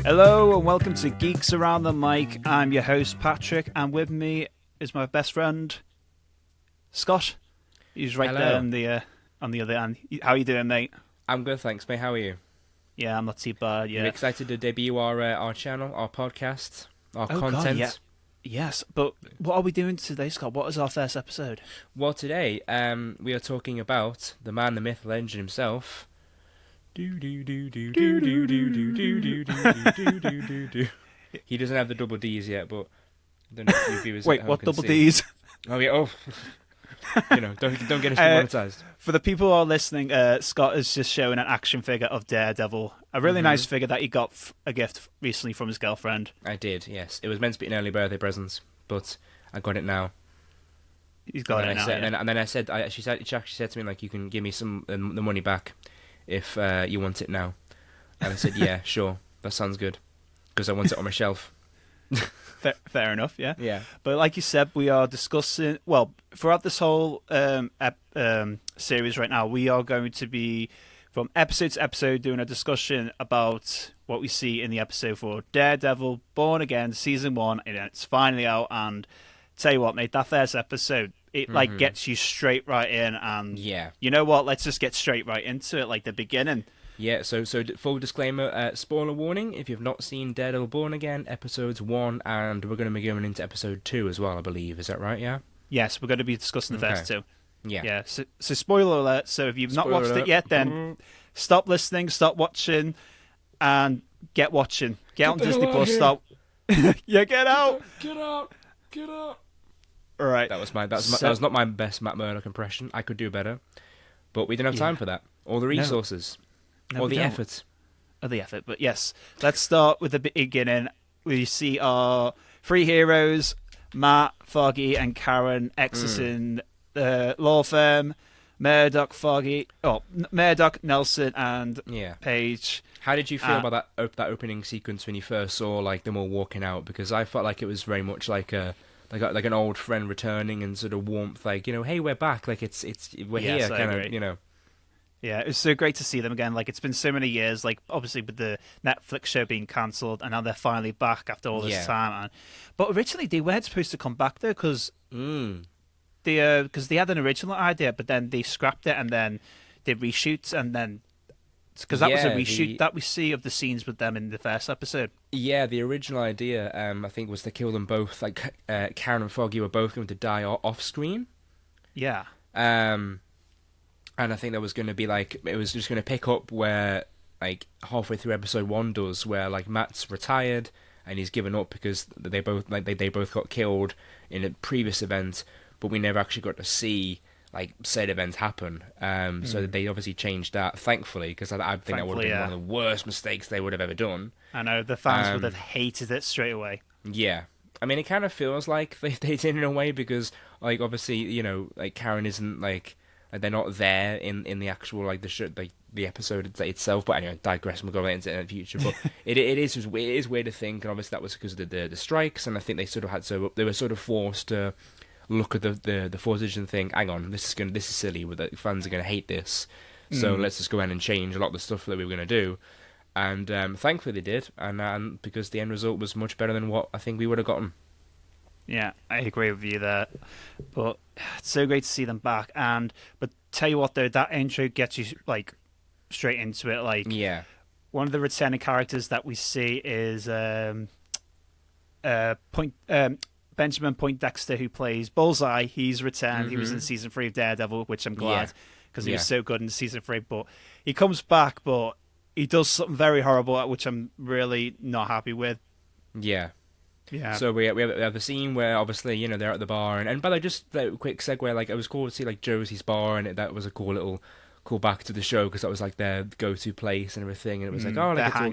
Hello and welcome to Geeks Around the Mic. I'm your host Patrick, and with me is my best friend Scott. He's right Hello. there on the other end. How are you doing, mate? I'm good, thanks, mate. How are you? Yeah, I'm not too bad. Yeah, You're excited to debut our channel, our podcast, our content? God, yeah. Yes, but what are we doing today, Scott? What is our first episode? Well, today we are talking about the man, the myth, legend himself. He doesn't have the double D's yet, but I don't know if you viewers Wait, at home what can double see. D's? Oh yeah, don't get us demonetized. For the people who are listening, Scott is just showing an action figure of Daredevil. A really nice figure that he got a gift recently from his girlfriend. I did, yes. It was meant to be an early birthday present, but I got it now. He's got it now. And then I said, she actually said to me, like, you can give me some the money back if you want it now. And I said, yeah, sure, that sounds good, because I want it on my shelf. Fair enough, yeah. Yeah. But like you said, we are discussing, well, throughout this whole series right now, we are going to be, from episode to episode, doing a discussion about what we see in the episode for Daredevil, Born Again, Season 1, and it's finally out, and tell you what, mate, that first episode, it like gets you straight right in, and Yeah. you know what, let's just get straight right into it, like the beginning. Yeah, so full disclaimer, spoiler warning, if you've not seen Daredevil Born Again, episodes 1, and we're going to be going into episode 2 as well, I believe. Is that right, yeah? Yes, we're going to be discussing the first two. Yeah. Yeah, so spoiler alert, so if you've not watched it yet, then stop listening, stop watching, and get watching. Get on Disney Plus, stop. Yeah, get out! Get out! Get out! Alright. That was not my best Matt Murdock impression. I could do better. But we didn't have time for that. All the resources. No, or we the don't. effort. Or the effort, but yes. Let's start with the beginning. We see our three heroes, Matt, Foggy, and Karen, exiting the law firm. Murdock, Nelson, and Paige. How did you feel about that opening sequence when you first saw like them all walking out? Because I felt like it was very much like an old friend returning and sort of warmth, like, you know, hey, we're back, like we're here, kind of, you know. Yeah, it was so great to see them again. Like, it's been so many years, like, obviously with the Netflix show being cancelled, and now they're finally back after all this time. But originally, they weren't supposed to come back, though, because they had an original idea, but then they scrapped it, and then they reshoots, and then... Because that was a reshoot that we see of the scenes with them in the first episode. Yeah, the original idea, I think, was to kill them both. Like, Karen and Foggy were both going to die off-screen. Yeah. And I think there was going to be, like, it was just going to pick up where, like, halfway through episode 1 does, where, like, Matt's retired and he's given up because they both got killed in a previous event, but we never actually got to see, like, said event happen. So they obviously changed that, thankfully, because I think that would have been one of the worst mistakes they would have ever done. I know, the fans would have hated it straight away. Yeah. I mean, it kind of feels like they did in a way, because, like, obviously, you know, like, Karen isn't, like... they're not there in the actual, like, the show, like, the episode itself. But anyway, digress. We'll go into it in the future. But it is weird to think, and obviously that was because of the strikes, and I think they were sort of forced to look at the footage and think, hang on, this is silly. The fans are going to hate this, so let's just go ahead and change a lot of the stuff that we were going to do. And thankfully they did, and because the end result was much better than what I think we would have gotten. Yeah, I agree with you there. But it's so great to see them back. But tell you what, though, that intro gets you, like, straight into it. Like, one of the returning characters that we see is Benjamin Poindexter, who plays Bullseye. He's returned. He was in season 3 of Daredevil, which I'm glad, because he was so good in season 3. But he comes back, but he does something very horrible, which I'm really not happy with. Yeah. Yeah. So we have the scene where, obviously, you know, they're at the bar, and by the way, just a quick segue, like, it was cool to see, like, Josie's bar, and that was a cool little callback to the show, because that was, like, their go-to place and everything, and it was like, oh, like, it's all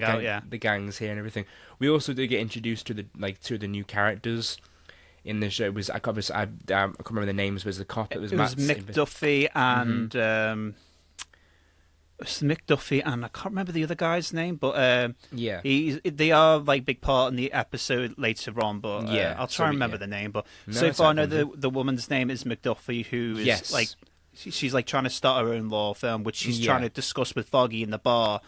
the gang's here and everything. We also did get introduced to the new characters in the show. It was I can't remember the names. Was the cop? It was McDuffie and. McDuffie and I can't remember the other guy's name, but they are like big part in the episode later on. But I'll try and remember the name. But so far, I know the woman's name is McDuffie, who is like she's like trying to start her own law firm, which she's trying to discuss with Foggy in the bar,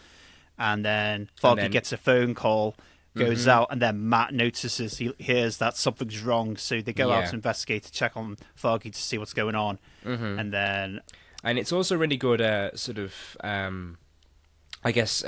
and then Foggy gets a phone call goes out, and then Matt notices, he hears that something's wrong, so they go out to investigate, to check on Foggy to see what's going on, and then... And it's also really good sort of, I guess,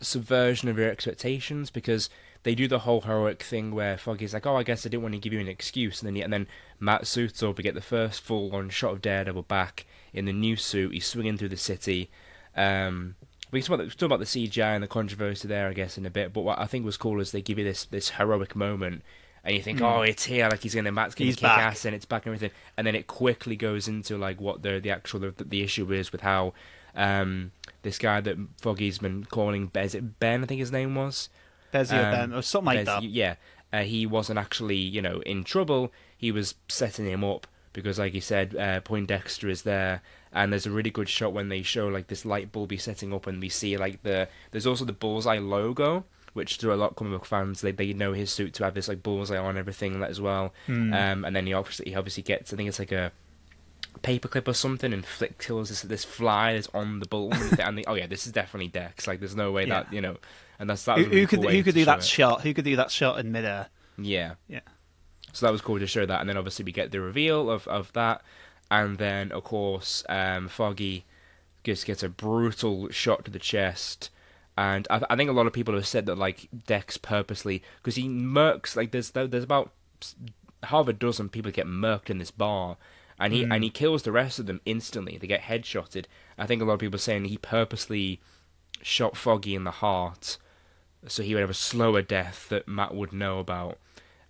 subversion of your expectations, because they do the whole heroic thing where Foggy's like, oh, I guess I didn't want to give you an excuse, and then Matt suits up, we get the first full-on shot of Daredevil back in the new suit, he's swinging through the city. We can talk about the CGI and the controversy there, I guess, in a bit, but what I think was cool is they give you this heroic moment, and you think, oh, it's here, like Matt's going to kick ass, and it's back and everything, and then it quickly goes into like what the actual the issue is with how this guy that Foggy's been calling Ben, I think his name was. Bezier Ben, or something like that. Yeah, he wasn't actually, in trouble, he was setting him up, because like you said, Poindexter is there, and there's a really good shot when they show like this light bulb he's setting up, and we see like there's also the Bullseye logo, which to a lot of comic book fans, they know his suit to have this like bullseye on everything as well. And then he obviously gets, I think it's like a paperclip or something, and kills this fly that's on the bulb, and oh yeah, this is definitely Dex. Like there's no way that and that's that. Who could do that shot? Who could do that shot in midair? Yeah. So that was cool to show that, and then obviously we get the reveal of that. And then, of course, Foggy gets a brutal shot to the chest. And I think a lot of people have said that, like, Dex purposely... Because he murks... Like, there's about half a dozen people get murked in this bar. And he kills the rest of them instantly. They get headshotted. I think a lot of people are saying he purposely shot Foggy in the heart, so he would have a slower death that Matt would know about.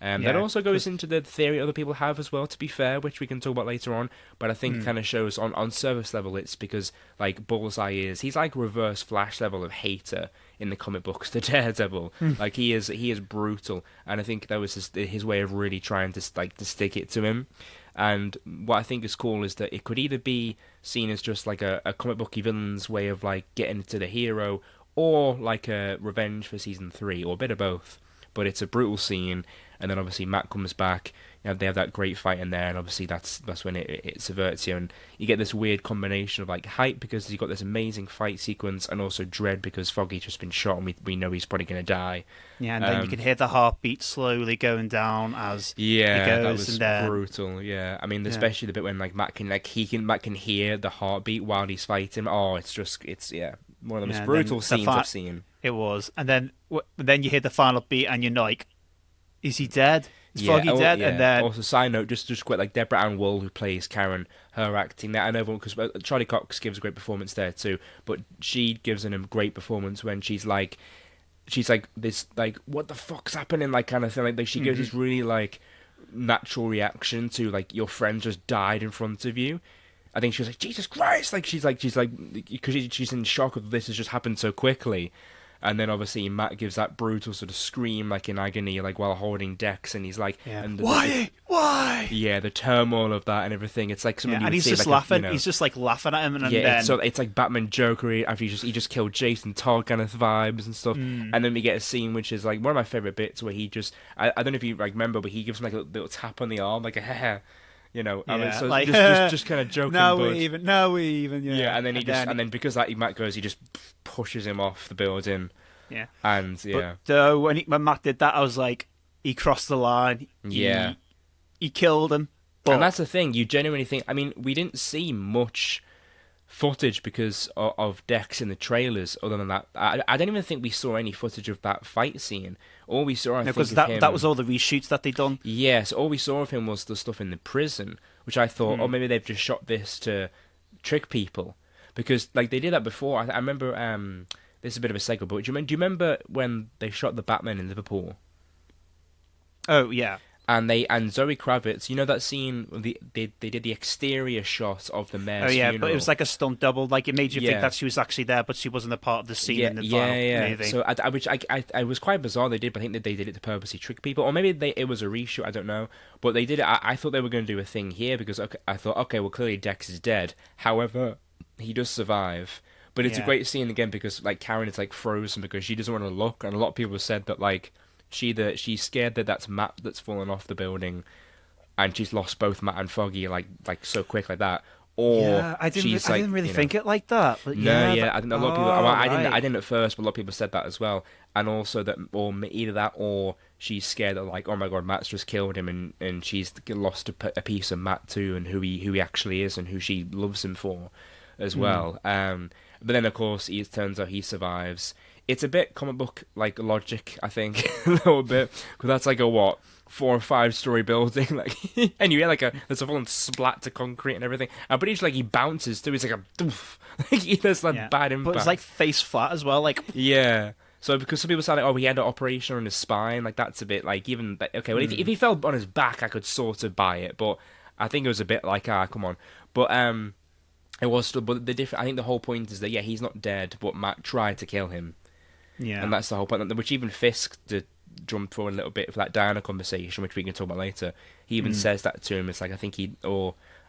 That also goes into the theory other people have as well, to be fair, which we can talk about later on. But I think it kind of shows on surface level, it's because like Bullseye he's like reverse Flash level of hater in the comic books to Daredevil. Like he is brutal, and I think that was his way of really trying to stick it to him. And what I think is cool is that it could either be seen as just like a comic booky villain's way of like getting to the hero, or like a revenge for season 3, or a bit of both. But it's a brutal scene. And then obviously Matt comes back. They have that great fight in there, and obviously that's when it subverts you, and you get this weird combination of like hype because you've got this amazing fight sequence, and also dread because Foggy's just been shot, and we know he's probably going to die. Yeah, and then you can hear the heartbeat slowly going down as he goes. That was brutal. Yeah, I mean especially the bit when like Matt can hear the heartbeat while he's fighting. Oh, it's one of the most brutal scenes I've seen. It was, and then you hear the final beat, and you're like, is he dead? Is Foggy dead? Yeah. And then also, side note, just quite like Deborah Ann Woll, who plays Karen, her acting there. I know because Charlie Cox gives a great performance there too, but she gives a great performance when she's like this, like, what the fuck's happening, like kind of thing. Like she gives this really like natural reaction to like your friend just died in front of you. I think she was like, Jesus Christ! Like she's like because she's in shock of this has just happened so quickly. And then obviously Matt gives that brutal sort of scream, like in agony, like while holding Dex, and he's like, "Why? Yeah, the turmoil of that and everything. It's like something. And he's just laughing. He's just like laughing at him, and then so it's like Batman Jokery after he just killed Jason Todd kind of vibes and stuff. And then we get a scene which is like one of my favorite bits where he just I don't know if you like remember, but he gives him like a little tap on the arm, like a hair. I mean, so like, just kind of joking. No, we even. Yeah, and then because that Matt goes, he just pushes him off the building. Yeah, and But when Matt did that, I was like, he crossed the line. Yeah, he killed him. But... And that's the thing. You genuinely think. I mean, we didn't see much footage because of Dex in the trailers. Other than that, I don't even think we saw any footage of that fight scene. All we saw, because that was all the reshoots that they done. Yes, all we saw of him was the stuff in the prison, which I thought, maybe they've just shot this to trick people, because like they did that before. I remember. This is a bit of a segue, but do you remember when they shot the Batman in Liverpool? Oh yeah. And Zoe Kravitz, you know that scene? They did the exterior shot of the mayor's funeral. But it was like a stunt double. Like it made you think that she was actually there, but she wasn't a part of the scene in the final movie. So I was quite bizarre. They did, but I think that they did it to purposely trick people, or maybe it was a reshoot. I don't know, but they did it. I thought they were going to do a thing here because I thought, well, clearly Dex is dead. However, he does survive. But it's a great scene again because like Karen is like frozen because she doesn't want to look, and a lot of people have said that like she's scared that that's Matt that's fallen off the building, and she's lost both Matt and Foggy like so quick like that, or I she's didn't really think it like that. But no, yeah, I think a lot of people. I didn't. right. I didn't at first, but a lot of people said that as well. And also that, or either that, or she's scared that like, oh my god, Matt's just killed him, and she's lost a piece of Matt too, and who he actually is, and who she loves him for, as well. But then of course it turns out he survives. It's a bit comic book like logic, I think, a little bit, because that's like a 4 or 5 story building, like, and you get like there's a full splat to concrete and everything. But each like he bounces too. It's like a doof. Like there's like bad impact. But it's like face flat as well. Like yeah. So because some people say like, oh, he had an operation on his spine, like that's a bit like even okay. Well, if he fell on his back, I could sort of buy it, but I think it was a bit like come on. But it was still. But the different. I think the whole point is that he's not dead, but Matt tried to kill him. Yeah, And that's the whole point. Which even Fisk did jump forward a little bit for that Diana conversation, which we can talk about later. He even says that to him. It's like I think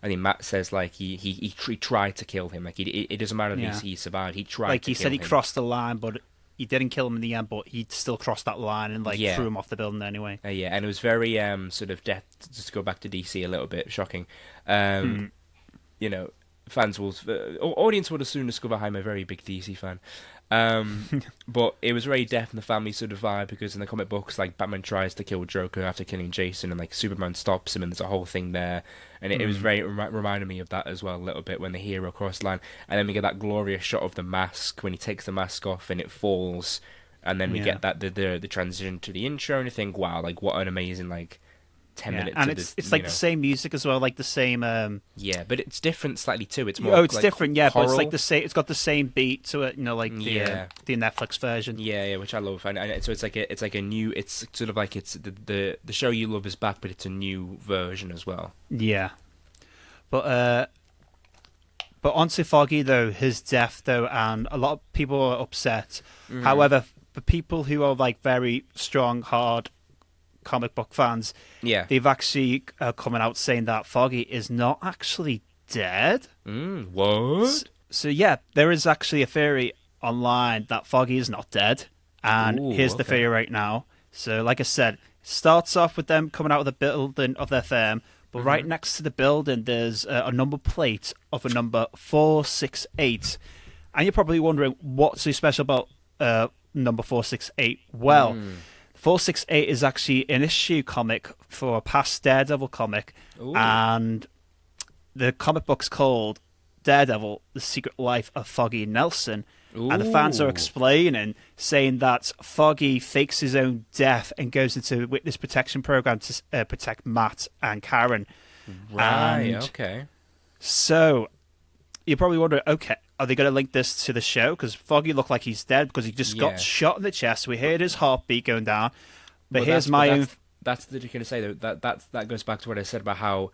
Matt says like he tried to kill him. Like it doesn't matter that he survived. He tried. Like to he kill said, he him. crossed the line, but he didn't kill him in the end. But he still crossed that line and like threw him off the building anyway. Yeah, and it was very sort of death. Just to go back to DC a little bit, shocking. You know, fans will, audience would soon discover I'm a very big DC fan. But it was very death in the family sort of vibe, because in the comic books, like Batman tries to kill Joker after killing Jason, and like Superman stops him, and there's a whole thing there, and it was very reminded me of that as well a little bit when the hero crossed the line, and then we get that glorious shot of the mask when he takes the mask off and it falls, and then we get that the transition to the intro, and you think, wow, like what an amazing like 10 minutes, and it's like the same music as well, like the same. But it's different slightly too. It's more. It's like, different, but choral. it's like the same. It's got the same beat to it, like the Netflix version. Yeah, which I love, and so it's like a new. It's sort of like it's the show you love is back, but it's a new version as well. Yeah, but onto Foggy though, his death though, and a lot of people are upset. However, for people who are like very strong, hard comic book fans, they've actually coming out saying that Foggy is not actually dead. What? So there is actually a theory online that Foggy is not dead, and here's the theory right now. So, like I said, it starts off with them coming out of the building of their firm, but right next to the building, there's a number plate of a number 468, and you're probably wondering what's so special about number 468. Well. 468 is actually an issue comic for a past Daredevil comic, and the comic book's called Daredevil, The Secret Life of Foggy Nelson, and the fans are explaining, saying that Foggy fakes his own death and goes into a witness protection program to protect Matt and Karen. Right, okay. So, you're probably wondering, okay, are they going to link this to the show? Because Foggy looked like he's dead because he just got shot in the chest. We heard his heartbeat going down. But here's my own... That's what you're going to say, though. That goes back to what I said about how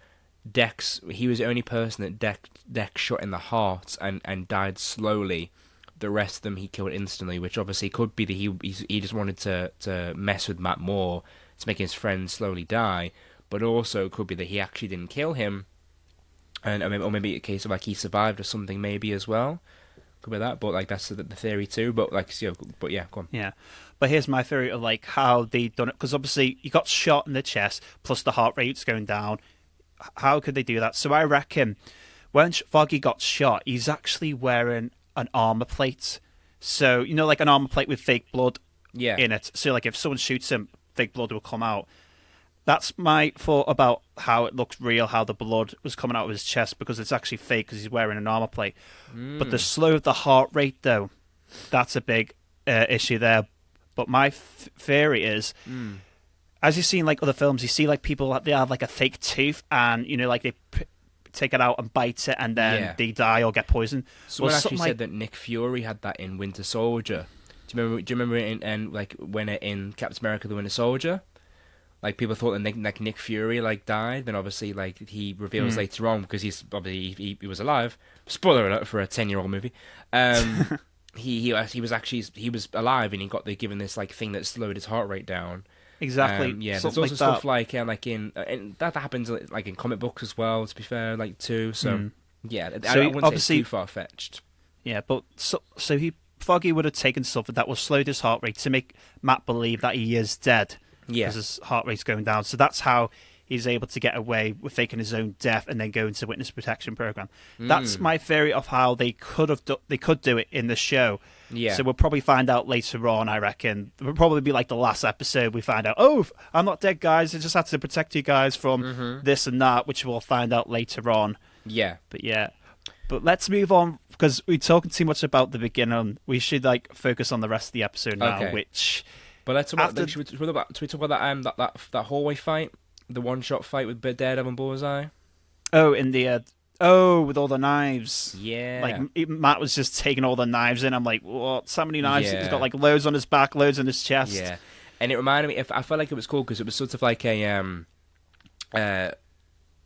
he was the only person that Dex shot in the heart and died slowly. The rest of them he killed instantly, which obviously could be that he just wanted to mess with Matt more to make his friend slowly die. But also it could be that he actually didn't kill him. Or maybe a case of like he survived or something, maybe as well. Could be that, but like that's the theory too. But like, go on. Yeah, but here's my theory of like how they done it, because obviously he got shot in the chest, plus the heart rate's going down. How could they do that? So I reckon when Foggy got shot, he's actually wearing an armor plate. So like an armor plate with fake blood in it. So like if someone shoots him, fake blood will come out. That's my thought about how it looked real, how the blood was coming out of his chest, because it's actually fake because he's wearing an armor plate. But the slow of the heart rate, though, that's a big issue there. But my theory is, as you see in like other films, you see like people they have like a fake tooth, and like they take it out and bite it, and then they die or get poisoned. Someone actually said that Nick Fury had that in Winter Soldier. Do you remember in like when in Captain America: The Winter Soldier? Like people thought that Nick Fury like died, then obviously like he reveals later on, because he's obviously he was alive. Spoiler alert for a 10-year-old movie. He was alive, and he got given this like thing that slowed his heart rate down. Exactly. There's also like stuff that. like and that happens like in comic books as well. To be fair, like too. So I wouldn't say it's too far fetched. Yeah, but so Foggy would have taken something that would slow his heart rate to make Matt believe that he is dead. Yeah, because his heart rate's going down. So that's how he's able to get away with faking his own death and then go into witness protection program. That's my theory of how they could do it in the show. Yeah. So we'll probably find out later on, I reckon. It will probably be like the last episode we find out, oh, I'm not dead, guys. I just had to protect you guys from this and that, which we'll find out later on. Yeah. But let's move on, because we're talking too much about the beginning. We should focus on the rest of the episode now, which... But let's talk about, should we talk about that hallway fight? The one-shot fight with Daredevil and Bullseye? Oh, in the... with all the knives. Yeah. Matt was just taking all the knives in. I'm like, what? So many knives? He's got loads on his back, loads on his chest. Yeah. And it reminded me, I felt like it was cool because it was sort of like a...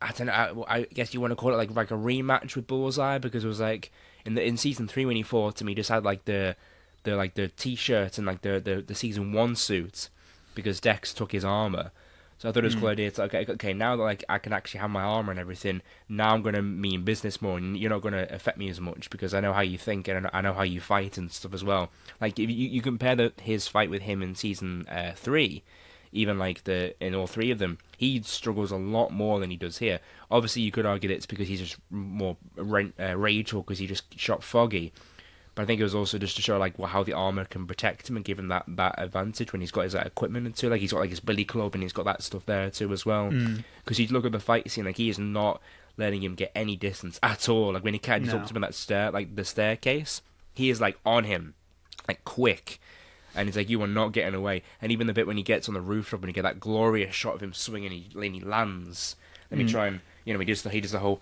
I don't know. I guess you want to call it like a rematch with Bullseye, because it was like in season 3 when he fought him, he just had the t-shirt and the season 1 suit, because Dex took his armor. So I thought it was a cool idea. It's okay, now that I can actually have my armor and everything, now I'm gonna mean business more, and you're not gonna affect me as much because I know how you think and I know how you fight and stuff as well. Like if you compare his fight with him in season 3. Even in all 3 of them, he struggles a lot more than he does here. Obviously, you could argue that it's because he's just more rageful because he just shot Foggy. But I think it was also just to show how the armor can protect him and give him that advantage when he's got his equipment and too. He's got his billy club and he's got that stuff there too as well. Because you look at the fight scene, he is not letting him get any distance at all. When he catches up to him in the staircase, he is on him, quick. And he's you are not getting away. And even the bit when he gets on the rooftop and you get that glorious shot of him swinging and he lands. Let me try and, he does the whole...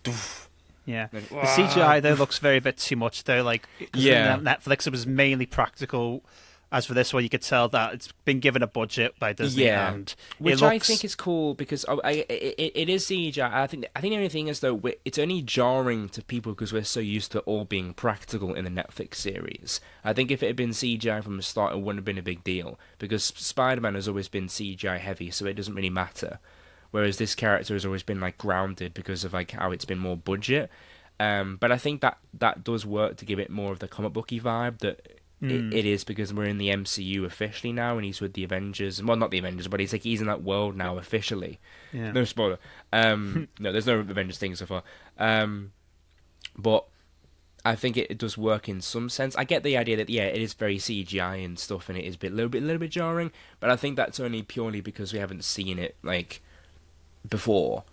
Doof. Yeah. The CGI, though, looks very bit too much, though. Netflix, it was mainly practical. As for this one, you could tell that it's been given a budget by Disney. Yeah. And which I think is cool, because it is CGI. I think the only thing is, though, it's only jarring to people because we're so used to all being practical in the Netflix series. I think if it had been CGI from the start, it wouldn't have been a big deal, because Spider-Man has always been CGI heavy, so it doesn't really matter. Whereas this character has always been grounded because of how it's been more budget. But I think that does work to give it more of the comic booky vibe that it is, because we're in the MCU officially now, and he's with the Avengers. Well, not the Avengers, but he's in that world now officially. Yeah. No spoiler. No, there's no Avengers thing so far. But I think it does work in some sense. I get the idea that it is very CGI and stuff, and it is a little bit jarring. But I think that's only purely because we haven't seen it before.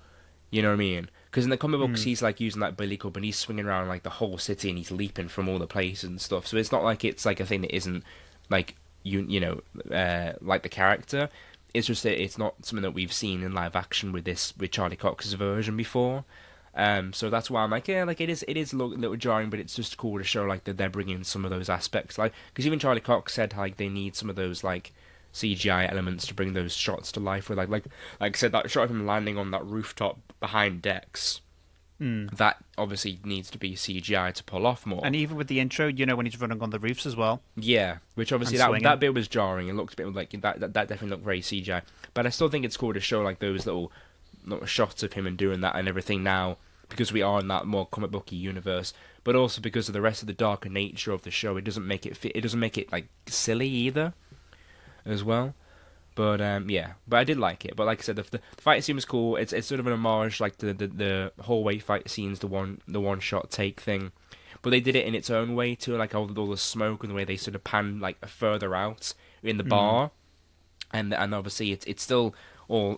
You know what I mean? Because in the comic books, he's using that billy club and he's swinging around the whole city and he's leaping from all the places and stuff. So it's not it's a thing that isn't the character. It's just that it's not something that we've seen in live action with Charlie Cox's version before. So that's why I'm it is a little jarring, but it's just cool to show that they're bringing some of those aspects. Because even Charlie Cox said they need some of those CGI elements to bring those shots to life. With like I said, that shot of him landing on that rooftop behind Dex, that obviously needs to be CGI to pull off more. And even with the intro, when he's running on the roofs as well. Yeah, which obviously that bit was jarring. It looked a bit that definitely looked very CGI. But I still think it's cool to show those little shots of him and doing that and everything now, because we are in that more comic booky universe. But also because of the rest of the darker nature of the show, it doesn't make it fit. It doesn't make it silly either, as well. But but I did like it. But like I said, the fight scene was cool. It's sort of an homage, to the hallway fight scenes, the one shot take thing. But they did it in its own way too, all the smoke and the way they sort of pan further out in the bar, and obviously it's still all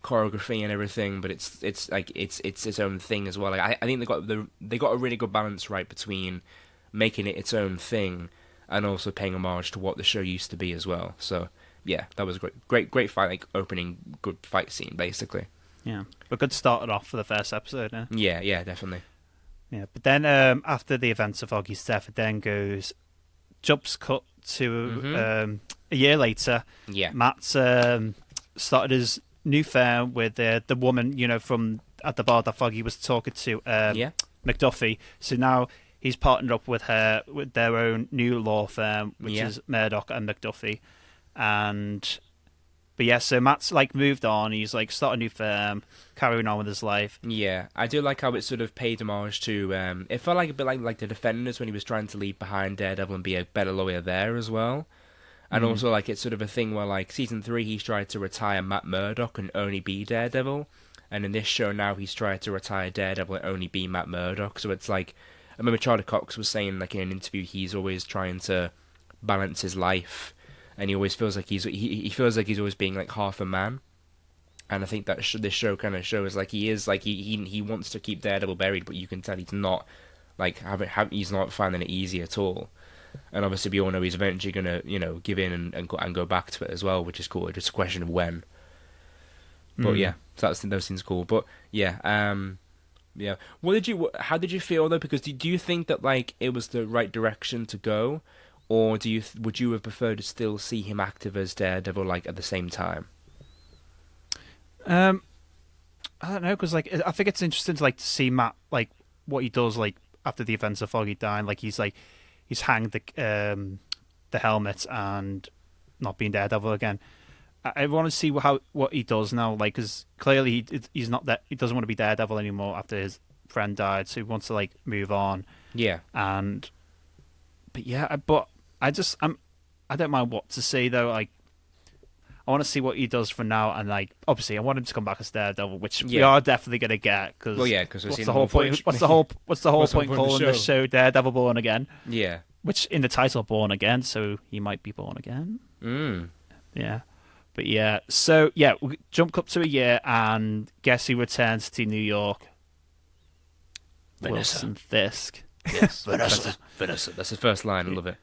choreography and everything, but it's its own thing as well. I think they got a really good balance right between making it its own thing and also paying homage to what the show used to be as well. So yeah, that was a great fight, opening good fight scene, basically. Yeah, but good started off for the first episode. Yeah, definitely. Yeah, but then after the events of Foggy's death, it then jumps cut to a year later. Yeah, Matt's started his new firm with the woman, from at the bar that Foggy was talking to, McDuffie. So now he's partnered up with her with their own new law firm, which is Murdock and McDuffie. So Matt's moved on. He's started a new firm, carrying on with his life. Yeah, I do like how it sort of paid homage to. It felt a bit like the Defenders when he was trying to leave behind Daredevil and be a better lawyer there as well. And also, like, it's sort of a thing where, like, season 3, he's tried to retire Matt Murdock and only be Daredevil. And in this show now, he's tried to retire Daredevil and only be Matt Murdock. So it's like, I remember Charlie Cox was saying, like, in an interview, he's always trying to balance his life. And he always feels like he feels like he's always being, like, half a man. And I think that this show kind of shows, like, he is, like, he wants to keep Daredevil buried, but you can tell he's not, like, he's not finding it easy at all. And obviously, we all know he's eventually going to, you know, give in and go back to it as well, which is cool. It's just a question of when. But yeah, so those things cool. But yeah, yeah. How did you feel though? Because do you think that like it was the right direction to go, or would you have preferred to still see him active as Daredevil like at the same time? I don't know, because like I think it's interesting to like to see Matt like what he does like after the events of Foggy dying. Like he's hanged the helmet and not being Daredevil again. I want to see what he does now, like, because clearly he's not that he doesn't want to be Daredevil anymore after his friend died, so he wants to like move on. Yeah, but I don't mind what to see though. Like, I want to see what he does for now, and like obviously I want him to come back as Daredevil, which we are definitely gonna get. Cause what's the whole point? What's the whole point calling the show Daredevil Born Again? Yeah, which in the title Born Again, so he might be born again. Yeah. But yeah, so yeah, we jump up to a year, and guess who returns to New York? Vanessa. Wilson Fisk. Yes, Vanessa. That's the first line. I love it.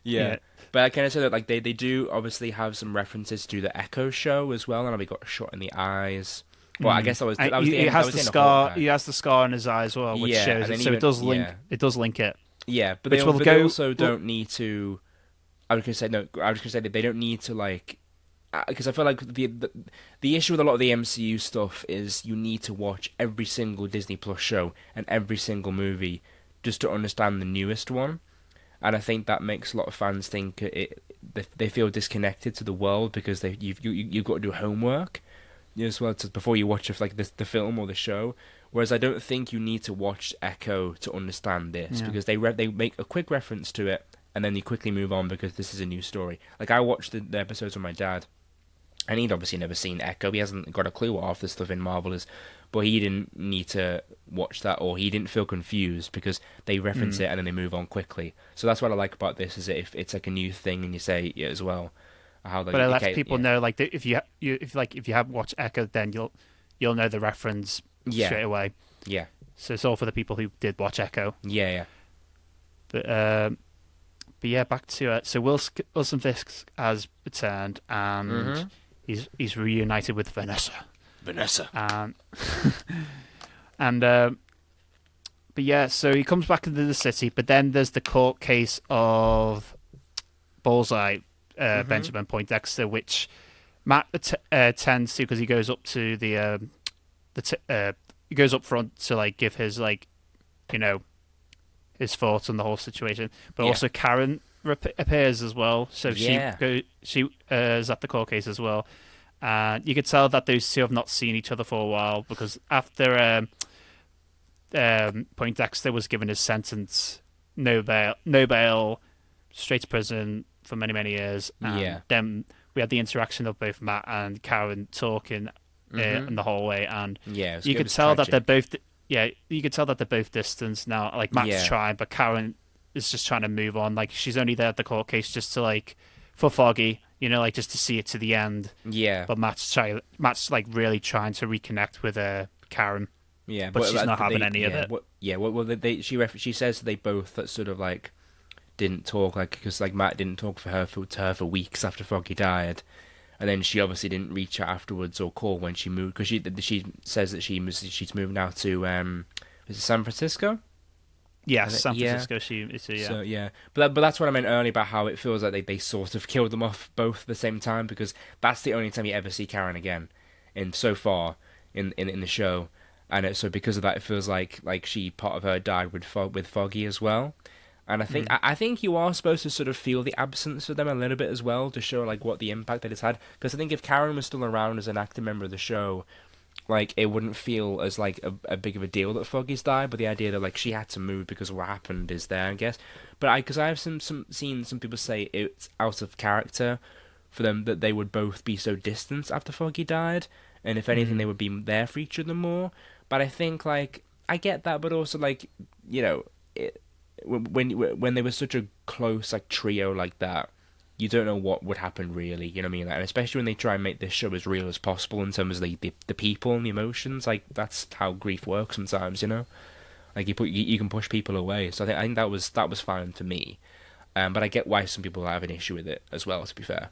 Yeah. But I kind of say that like they do obviously have some references to the Echo show as well, and we got a shot in the eyes. Well, I guess that was the end. He has the scar. He has the scar in his eye as well, which shows it. So it does link. Yeah. It does link it. Yeah, but they also don't need to. I was just gonna say that they don't need to like. Because I feel like the issue with a lot of the MCU stuff is you need to watch every single Disney Plus show and every single movie just to understand the newest one, and I think that makes a lot of fans think they feel disconnected to the world because you've got to do homework as well before you watch the film or the show. Whereas I don't think you need to watch Echo to understand this because they make a quick reference to it and then you quickly move on because this is a new story. Like I watched the episodes with my dad. And he'd obviously never seen Echo. He hasn't got a clue what half the stuff in Marvel is. But he didn't need to watch that, or he didn't feel confused because they reference it and then they move on quickly. So that's what I like about this, is that if it's like a new thing and you say it as well. But it lets people know, like, if you have watched Echo, then you'll know the reference straight away. Yeah. So it's all for the people who did watch Echo. Yeah. But yeah, back to it. So Wilson Fisk has returned, and he's reunited with Vanessa. But yeah, so he comes back into the city, but then there's the court case of Bullseye, Benjamin Poindexter, which Matt attends to because he goes up to he goes up front to like give his his thoughts on the whole situation, but also Karen appears as well. So she is at the court case as well. You could tell that those two have not seen each other for a while because after Poindexter was given his sentence, no bail, straight to prison for many, many years. And then we had the interaction of both Matt and Karen talking in the hallway, and you could tell that they're both. Yeah, you could tell that they're both distanced now. Like Matt's trying, but Karen is just trying to move on. Like she's only there at the court case just to for Foggy, like just to see it to the end. Yeah. But Matt's like really trying to reconnect with Karen. Yeah, but she's not having any of it. She says they both sort of like didn't talk, like because like Matt didn't talk to her for weeks after Foggy died. And then she obviously didn't reach out afterwards or call when she moved, because she says that she's moved now to is it San Francisco? Yeah, San Francisco. So but that's what I meant earlier about how it feels like they sort of killed them off both at the same time, because that's the only time you ever see Karen again, so far in the show, and so because of that it feels like part of her died with Foggy as well. And I think you are supposed to sort of feel the absence of them a little bit as well to show like what the impact that it's had. Because I think if Karen was still around as an active member of the show, like it wouldn't feel as like a big of a deal that Foggy's died, but the idea that like she had to move because of what happened is there, I guess. But because I've seen some people say it's out of character for them that they would both be so distant after Foggy died, and if anything, they would be there for each other more. But I think like I get that, but also like when they were such a close like trio like that, you don't know what would happen really, you know what I mean? Like, and especially when they try and make this show as real as possible in terms of the people and the emotions, like that's how grief works sometimes, you know? Like you can push people away. So I think that was fine to me. But I get why some people have an issue with it as well, to be fair.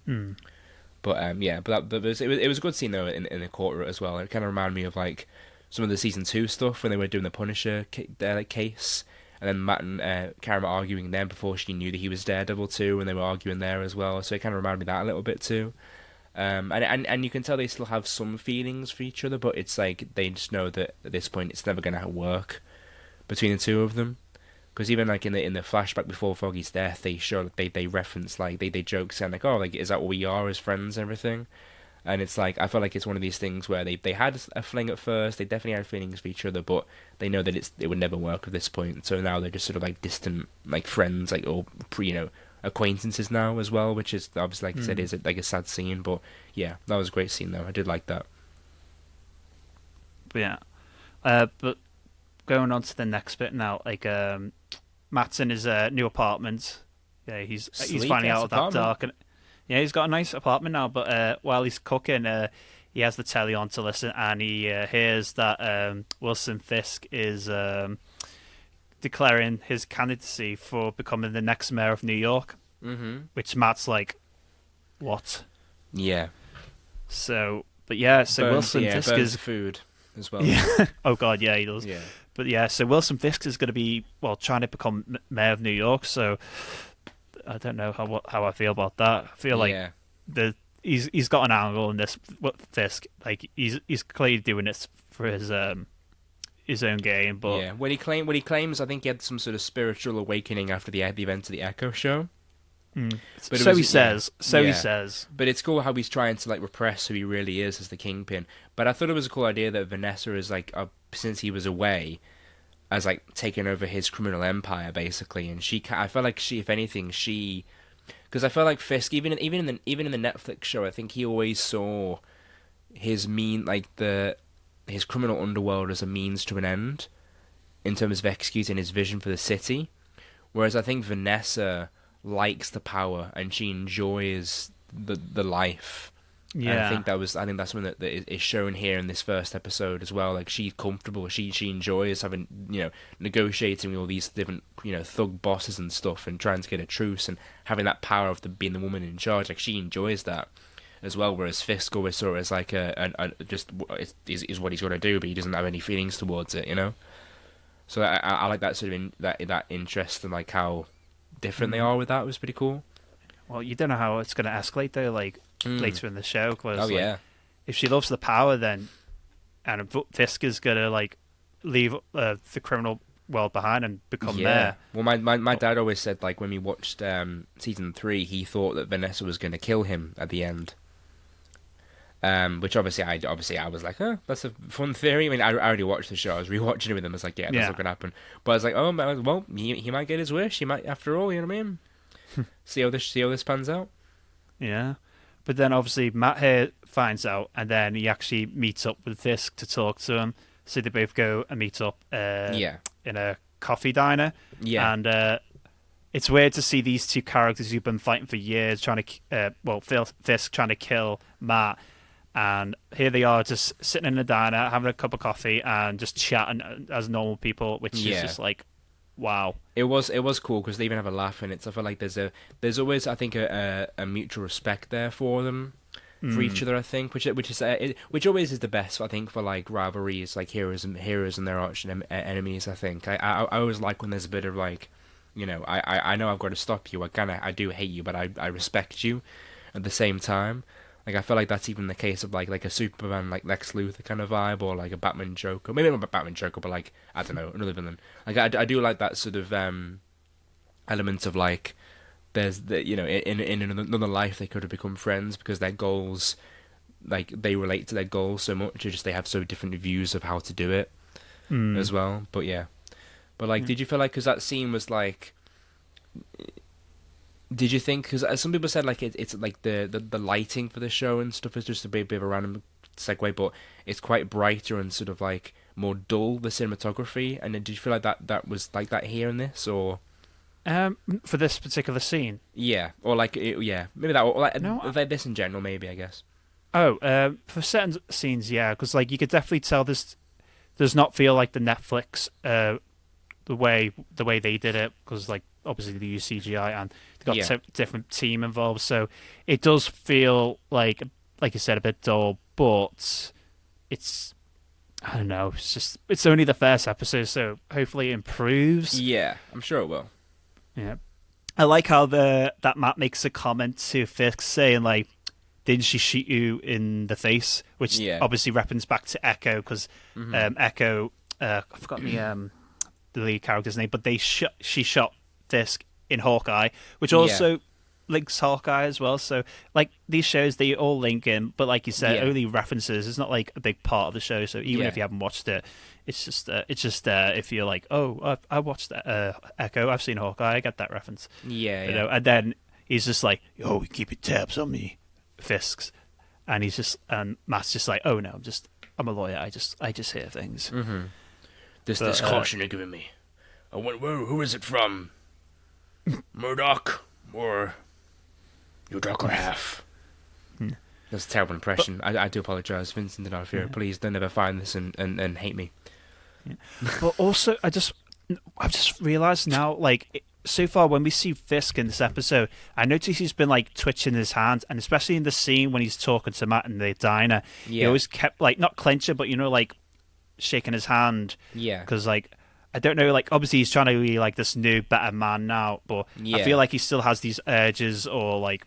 But it was a good scene though in the courtroom as well. It kind of reminded me of like some of the season 2 stuff when they were doing the Punisher case. And then Matt and Karen were arguing then before she knew that he was Daredevil too, and they were arguing there as well. So it kind of reminded me of that a little bit too. And you can tell they still have some feelings for each other, but it's like they just know that at this point it's never going to work between the two of them. Because even like in the flashback before Foggy's death, they show they reference like they joke saying like, oh, like is that what we are as friends and everything. And it's like, I feel like it's one of these things where they had a fling at first, they definitely had feelings for each other, but they know that it would never work at this point. So now they're just sort of like distant, like friends, like or acquaintances now as well, which is obviously, like I said, is like a sad scene. But yeah, that was a great scene though. I did like that. Yeah, but going on to the next bit now, like Matt's in his new apartment. Yeah, he's finally out of that dark and. Yeah, he's got a nice apartment now, but while he's cooking, he has the telly on to listen, and he hears that Wilson Fisk is declaring his candidacy for becoming the next mayor of New York, which Matt's like, what? Yeah. So Wilson Fisk is food as well. Yeah. Oh, God, yeah, he does. Yeah. But yeah, so Wilson Fisk is going to be, trying to become mayor of New York, so... I don't know how I feel about that. I feel like he's got an angle in this Fisk. Like he's clearly doing this for his own game. But yeah, when he claims, I think he had some sort of spiritual awakening after the event of the Echo Show. But he says. But it's cool how he's trying to like repress who he really is as the Kingpin. But I thought it was a cool idea that Vanessa is like since he was away. As like taking over his criminal empire basically, and I felt like if anything, because I felt like Fisk, even in the Netflix show, I think he always saw his his criminal underworld as a means to an end, in terms of executing his vision for the city. Whereas I think Vanessa likes the power and she enjoys the life. Yeah, and I think that's something that is shown here in this first episode as well. Like she's comfortable, she enjoys having negotiating with all these different thug bosses and stuff, and trying to get a truce and having that power of being the woman in charge. Like she enjoys that as well. Whereas Fisk always saw it as like just is what he's got to do, but he doesn't have any feelings towards it, So I like that sort of that interest and like how different they are with that. It was pretty cool. Well, you don't know how it's going to escalate though. Like. Later in the show, because if she loves the power, then and Fisk is gonna like leave the criminal world behind and become mayor. Well, my dad always said like when we watched season 3, he thought that Vanessa was gonna kill him at the end. Which obviously I was like, oh, that's a fun theory. I mean, I already watched the show. I was rewatching it with him. I was like, yeah, that's not gonna happen. But I was like, oh, well, he might get his wish. He might, after all. You know what I mean? see how this pans out. Yeah. But then obviously Matt here finds out, and then he actually meets up with Fisk to talk to him. So they both go and meet up in a coffee diner. Yeah. And it's weird to see these two characters who've been fighting for years, trying to Fisk trying to kill Matt. And here they are just sitting in the diner, having a cup of coffee and just chatting as normal people, which is just like, wow. It was cool because they even have a laugh in it. So I feel like there's always, I think, a mutual respect there for them, for each other. I think, which always is the best. I think for like rivalries, like heroes and their arch enemies. I think I always like when there's a bit of like, I know I've got to stop you. I do hate you, but I respect you at the same time. Like I feel like that's even the case of like a Superman, like Lex Luthor kind of vibe, or like a Batman Joker. Maybe not a Batman Joker, but like I don't know, another villain. Like I do like that sort of element of like there's in another life they could have become friends because their goals like they relate to their goals so much, or just they have so different views of how to do it as well. But yeah, but like, did you feel like because that scene was like? Did you think, because some people said like it's like the lighting for the show and stuff is just a bit of a random segue, but it's quite brighter and sort of like more dull, the cinematography. And then did you feel like that was like that here in this, or for this particular scene? Yeah, or like maybe that, or like, no, like this in general, maybe, I guess. For certain scenes, yeah, because like you could definitely tell this does not feel like the Netflix the way they did it, because like obviously they use CGI and they've got a different team involved, so it does feel like you said, a bit dull, but it's, I don't know, it's only the first episode, so hopefully it improves. Yeah, I'm sure it will. Yeah, I like how that Matt makes a comment to Fisk saying like, "Didn't she shoot you in the face?" Which obviously references back to Echo, because Echo, I've forgotten the lead character's name, but she shot Fisk in Hawkeye, which also links Hawkeye as well. So like these shows, they all link in, but like you said, only references. It's not like a big part of the show. So even if you haven't watched it, it's just if you're like, oh, I watched Echo, I've seen Hawkeye, I get that reference. You know, and then he's just like, "Oh, keep your tabs on me, Fisks," and Matt's just like, "Oh no, I'm a lawyer. I just hear things." Mm-hmm. This caution you're giving me. Who is it from? Murdock or your darker half? That's a terrible impression. I do apologise, Vincent D'Onofrio. Please don't ever find this and hate me. Yeah. But also, I've just realised now, like, so far when we see Fisk in this episode, I notice he's been like twitching his hand, and especially in the scene when he's talking to Matt in the diner, he always kept like not clenching, but like shaking his hand. Yeah. Because like, I don't know, like obviously he's trying to be like this new, better man now, but I feel like he still has these urges or like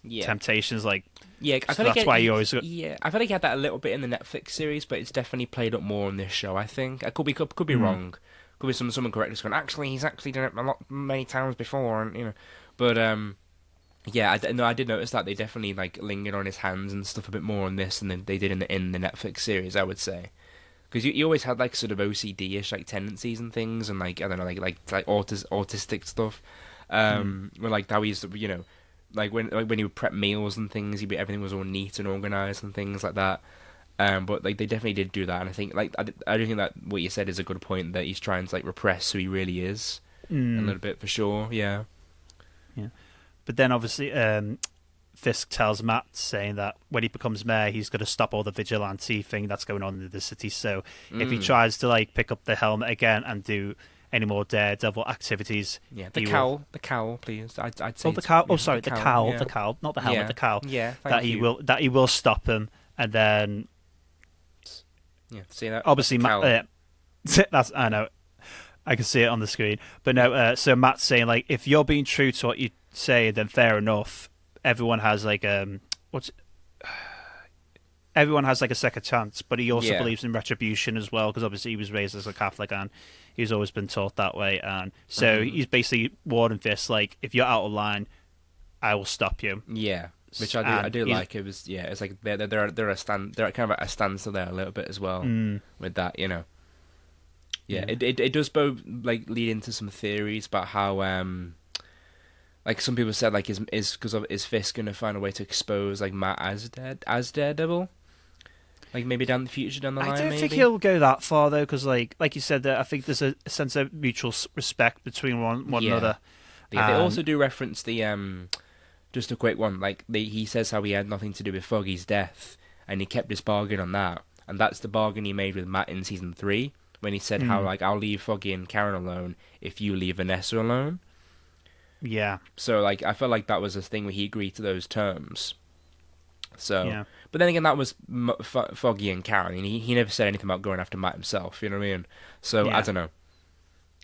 temptations, like. Yeah, I so feel that's why he always. Yeah, I feel like he had that a little bit in the Netflix series, but it's definitely played up more on this show. I think I could be wrong. Could be someone correct us going. Actually, he's actually done it many times before, and you know. But I did notice that they definitely like lingered on his hands and stuff a bit more on this than they did in the Netflix series, I would say. Because you always had like sort of OCD-ish like tendencies and things, and like I don't know, like autistic stuff. Where like how he used to, you know, like when he would prep meals and things, everything was all neat and organized and things like that. But like they definitely did do that, and I think like I do think that what you said is a good point, that he's trying to like repress who he really is a little bit, for sure. Yeah. But then obviously Fisk tells Matt, saying that when he becomes mayor, he's going to stop all the vigilante thing that's going on in the city. So if he tries to like pick up the helmet again and do any more Daredevil activities, the cowl, please. I'd say the cowl. Oh, sorry, the cowl, not the helmet, the cowl. Yeah, that he will stop him, and then see that. Obviously, Matt. That's, I know, I can see it on the screen, but no. So Matt's saying like, if you're being true to what you say, then fair enough. Everyone has like everyone has like a second chance, but he also believes in retribution as well, because obviously he was raised as a Catholic and he's always been taught that way, and so he's basically warning Fisk like, if you're out of line, I will stop you. Yeah, which I do like. It was it's like they're kind of at a standstill there a little bit as well with that, you know. Yeah, it does both like lead into some theories about how like some people said like is Fisk gonna find a way to expose like Matt as Daredevil, like maybe down the line. I don't think he'll go that far though, because like you said, I think there's a sense of mutual respect between one another. They also do reference the just a quick one, like he says how he had nothing to do with Foggy's death, and he kept his bargain on that, and that's the bargain he made with Matt in season 3 when he said how like, I'll leave Foggy and Karen alone if you leave Vanessa alone. Yeah. So like I felt like that was a thing where he agreed to those terms. So, but then again, that was Foggy and Karen, and he never said anything about going after Matt himself. You know what I mean? So I don't know.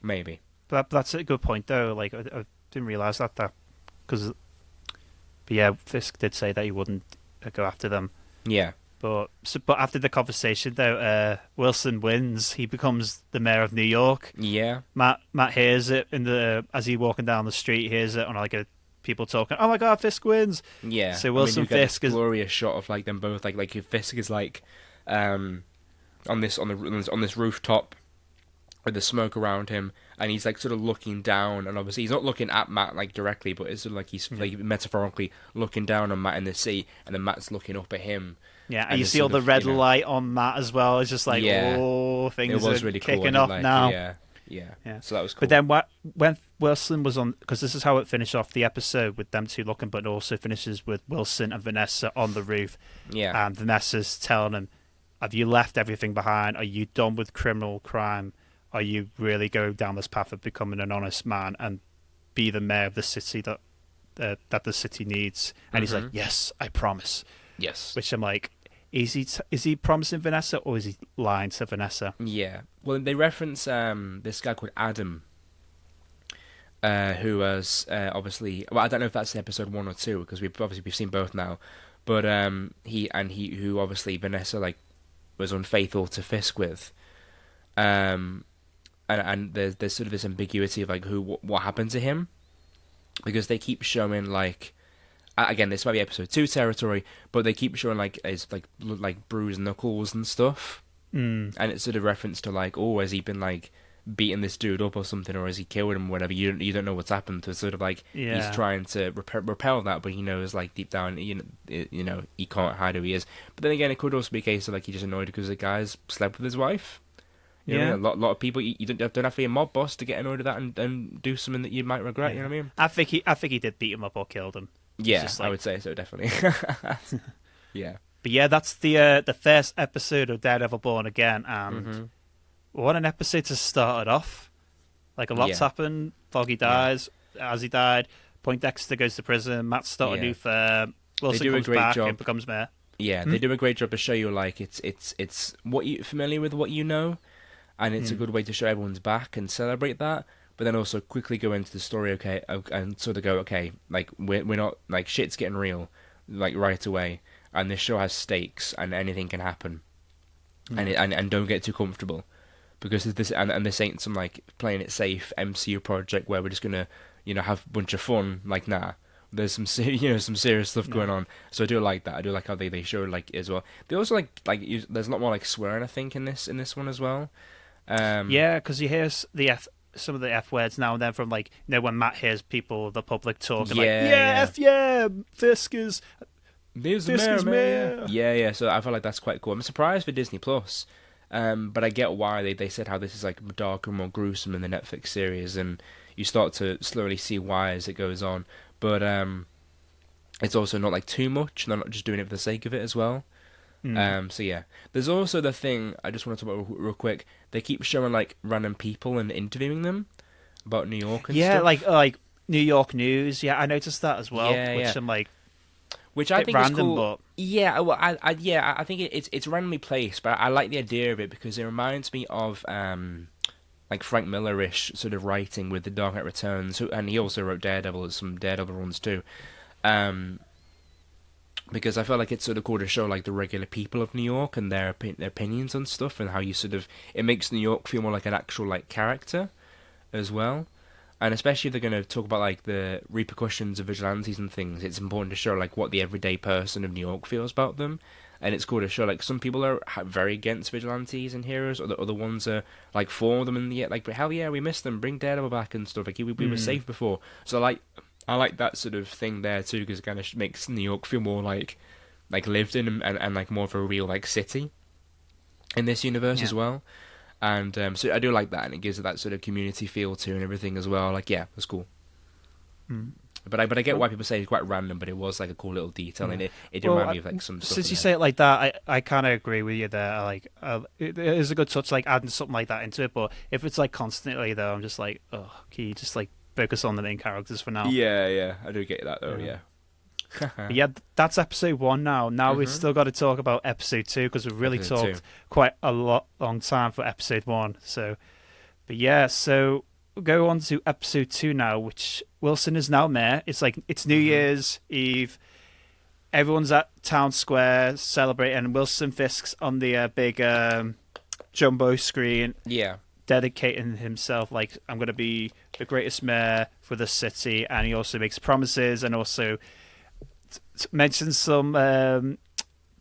Maybe. But that's a good point though. Like I didn't realize that because. But yeah, Fisk did say that he wouldn't go after them. Yeah. But after the conversation though, Wilson wins. He becomes the mayor of New York. Yeah. Matt hears it as he's walking down the street. Hears it on like a people talking, "Oh my God, Fisk wins!" Yeah, So Wilson you get Fisk this is glorious shot of like them both, like Fisk is like on this rooftop with the smoke around him, and he's like sort of looking down, and obviously he's not looking at Matt like directly, but it's sort of like he's like metaphorically looking down on Matt in the sea, and then Matt's looking up at him. Yeah, and you see all the red light on Matt as well. It's just like, Yeah. oh, things It was are really cool. kicking I off did like, now. Yeah. So that was cool. But then when Wilson was on, because this is how it finished off the episode with them two looking, but it also finishes with Wilson and Vanessa on the roof. Yeah. And Vanessa's telling him, have you left everything behind? Are you done with criminal crime? Are you really going down this path of becoming an honest man and be the mayor of the city that the city needs? And he's like, yes, I promise. Yes. Which I'm like, is he promising Vanessa or is he lying to Vanessa? Yeah. Well, they reference this guy called Adam, who was obviously. Well, I don't know if that's episode 1 or 2 because we've seen both now, but he who obviously Vanessa like was unfaithful to Fisk with, and there's sort of this ambiguity of like what happened to him, because they keep showing like. Again, this might be episode 2 territory, but they keep showing like his like bruised knuckles and stuff, and it's sort of reference to like, oh, has he been like beating this dude up or something, or has he killed him, or whatever? You don't know what's happened. So it's sort of like he's trying to repel that, but he knows like deep down, you know, he can't hide who he is. But then again, it could also be a case of like he's just annoyed because the guy's slept with his wife. You know what I mean? A lot of people, you don't have to be a mob boss to get annoyed at that and do something that you might regret. You know what I mean? I think he did beat him up or killed him. Yeah, I would say so, definitely. Yeah. But yeah, that's the first episode of Daredevil Born Again, and what an episode to start it off. Like, a lot's happened. Foggy dies, as he died. Poindexter goes to prison. Matt's starting a new firm. Wilson comes back and becomes mayor. Yeah, they do a great job to show you, like, it's what you familiar with what you know, and it's a good way to show everyone's back and celebrate that. But then also quickly go into the story, okay, and sort of go, okay, like we're not like shit's getting real, like right away, and this show has stakes, and anything can happen, and don't get too comfortable, because this ain't some like playing it safe MCU project where we're just gonna have a bunch of fun. Like, nah, there's some some serious stuff going on. So I do like that. I do like how they show like as well. They also like there's a lot more like swearing, I think, in this one as well. Yeah, because you hear some of the F words now and then from, like, when Matt hears people, the public talking, Fisk is mayor. Yeah. So I feel like that's quite cool. I'm surprised for Disney Plus, but I get why they said how this is like darker, more gruesome in the Netflix series, and you start to slowly see why as it goes on. But it's also not like too much, and they're not just doing it for the sake of it as well. So yeah, there's also the thing I just want to talk about real quick. They keep showing like random people and interviewing them about New York and stuff. like New York news. Yeah, I noticed that as well. I'm like, which I think random, is cool. But... Yeah, well, I think it's randomly placed, but I like the idea of it because it reminds me of like Frank Miller-ish sort of writing with The Dark Knight Returns, and he also wrote Daredevil, some Daredevil runs too. Because I feel like it's sort of cool to show like the regular people of New York and their opinions on stuff, and how you sort of it makes New York feel more like an actual like character as well. And especially if they're going to talk about like the repercussions of vigilantes and things, it's important to show like what the everyday person of New York feels about them. And it's cool to show like some people are very against vigilantes and heroes, or the other ones are like for them, and yet like, but hell yeah, we miss them, bring Daredevil back and stuff. Like we were safe before, so like. I like that sort of thing there too, because it kind of makes New York feel more like lived in and like more of a real like city in this universe as well. And so I do like that, and it gives it that sort of community feel too and everything as well. Like, yeah, that's cool. But I get why people say it's quite random, but it was like a cool little detail, and it did remind me of like some stuff. Since you say it like that, I kind of agree with you there. Like, it is a good touch, like adding something like that into it. But if it's like constantly though, I'm just like, oh, can you just like focus on the main characters for now? Yeah, I do get that though. Yeah, that's episode 1 now. Now we've still got to talk about episode 2 because we've really talked quite a long time for episode 1. So, but yeah, so we'll go on to episode 2 now, which Wilson is now mayor. It's like it's New Year's Eve. Everyone's at Town Square celebrating. Wilson Fisk's on the big jumbo screen. Yeah. dedicating himself, like, I'm going to be the greatest mayor for the city, and he also makes promises and also mentions some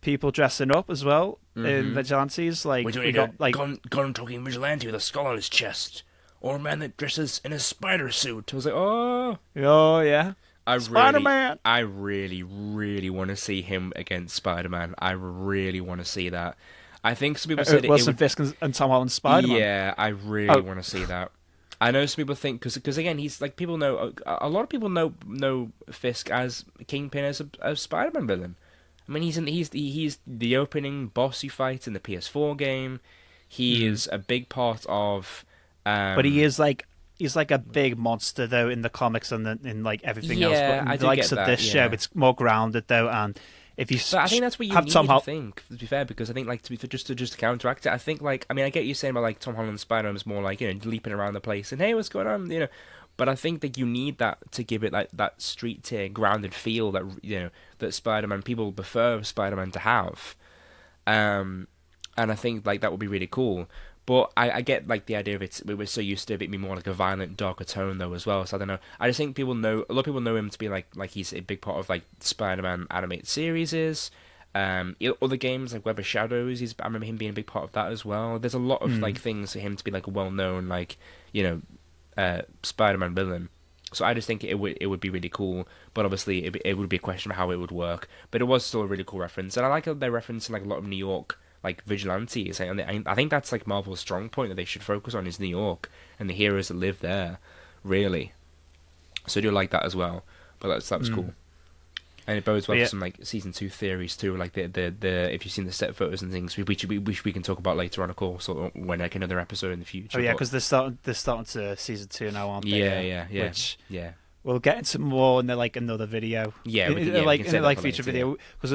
people dressing up as well in vigilantes. Like, we got like gun-talking vigilante with a skull on his chest, or a man that dresses in a spider suit. I was like, oh yeah, Spider-Man. I really, really want to see him against Spider-Man. I really want to see that. I think some people said Wilson Fisk and Tom Holland Spider-Man. Yeah, I really want to see that. I know some people think because again, he's like, people know, a lot of people know Fisk as Kingpin as a Spider-Man villain. I mean, he's the opening boss you fight in the PS4 game. He is a big part of. But he's like a big monster though in the comics and in like everything else. But in the likes of this show, it's more grounded though. And if you, but I think that's what you need to think. To be fair, because I think like just to counteract it, I think like, I mean, I get you saying about like Tom Holland's Spider-Man is more like, you know, leaping around the place and hey, what's going on, you know. But I think that you need that to give it like that street tier grounded feel that, you know, that Spider-Man people prefer Spider-Man to have, and I think like that would be really cool. But I get like the idea of it. We're so used to it being more like a violent, darker tone though as well. So I don't know. I just think a lot of people know him to be like he's a big part of like Spider-Man animated series is. Other games like Web of Shadows, I remember him being a big part of that as well. There's a lot of like things for him to be like a well-known, like, you know, Spider-Man villain. So I just think it would be really cool, but obviously it would be a question of how it would work. But it was still a really cool reference, and I like how they're referencing like a lot of New York like vigilantes. And I think that's like Marvel's strong point that they should focus on is New York and the heroes that live there, really. So I do like that as well. But that was cool. And it bodes well for some like season 2 theories too, like the if you've seen the set photos and things, which we can talk about later on, of course, or when like another episode in the future. Oh yeah, because they're starting to season 2 now, aren't they? Yeah. Which we'll get into more in like another video. Yeah, in like future video, because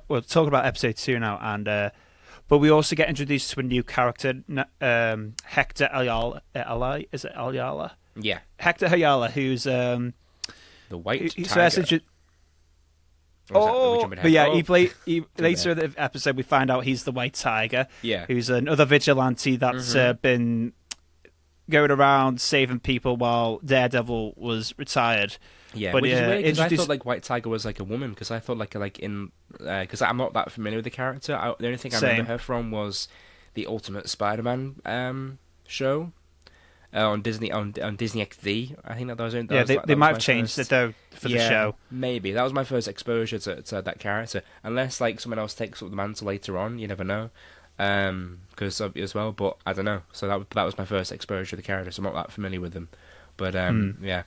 we're talking about episode 2 now, and but we also get introduced to a new character, Hector Ayala. Is it Ayala? Yeah, Hector Ayala, who's the white tiger. But yeah, later in the episode we find out he's the White Tiger. Yeah, who's another vigilante that's been going around saving people while Daredevil was retired. Yeah, which is weird because I thought like White Tiger was like a woman, because I thought like in because I'm not that familiar with the character. The only thing I remember her from was the Ultimate Spider-Man show. On Disney XD, I think that was. They might have changed it though for the show. Maybe that was my first exposure to that character. Unless like someone else takes up the mantle later on, you never know. Because of as well, but I don't know. So that was my first exposure to the character. So I'm not that familiar with him. But yeah.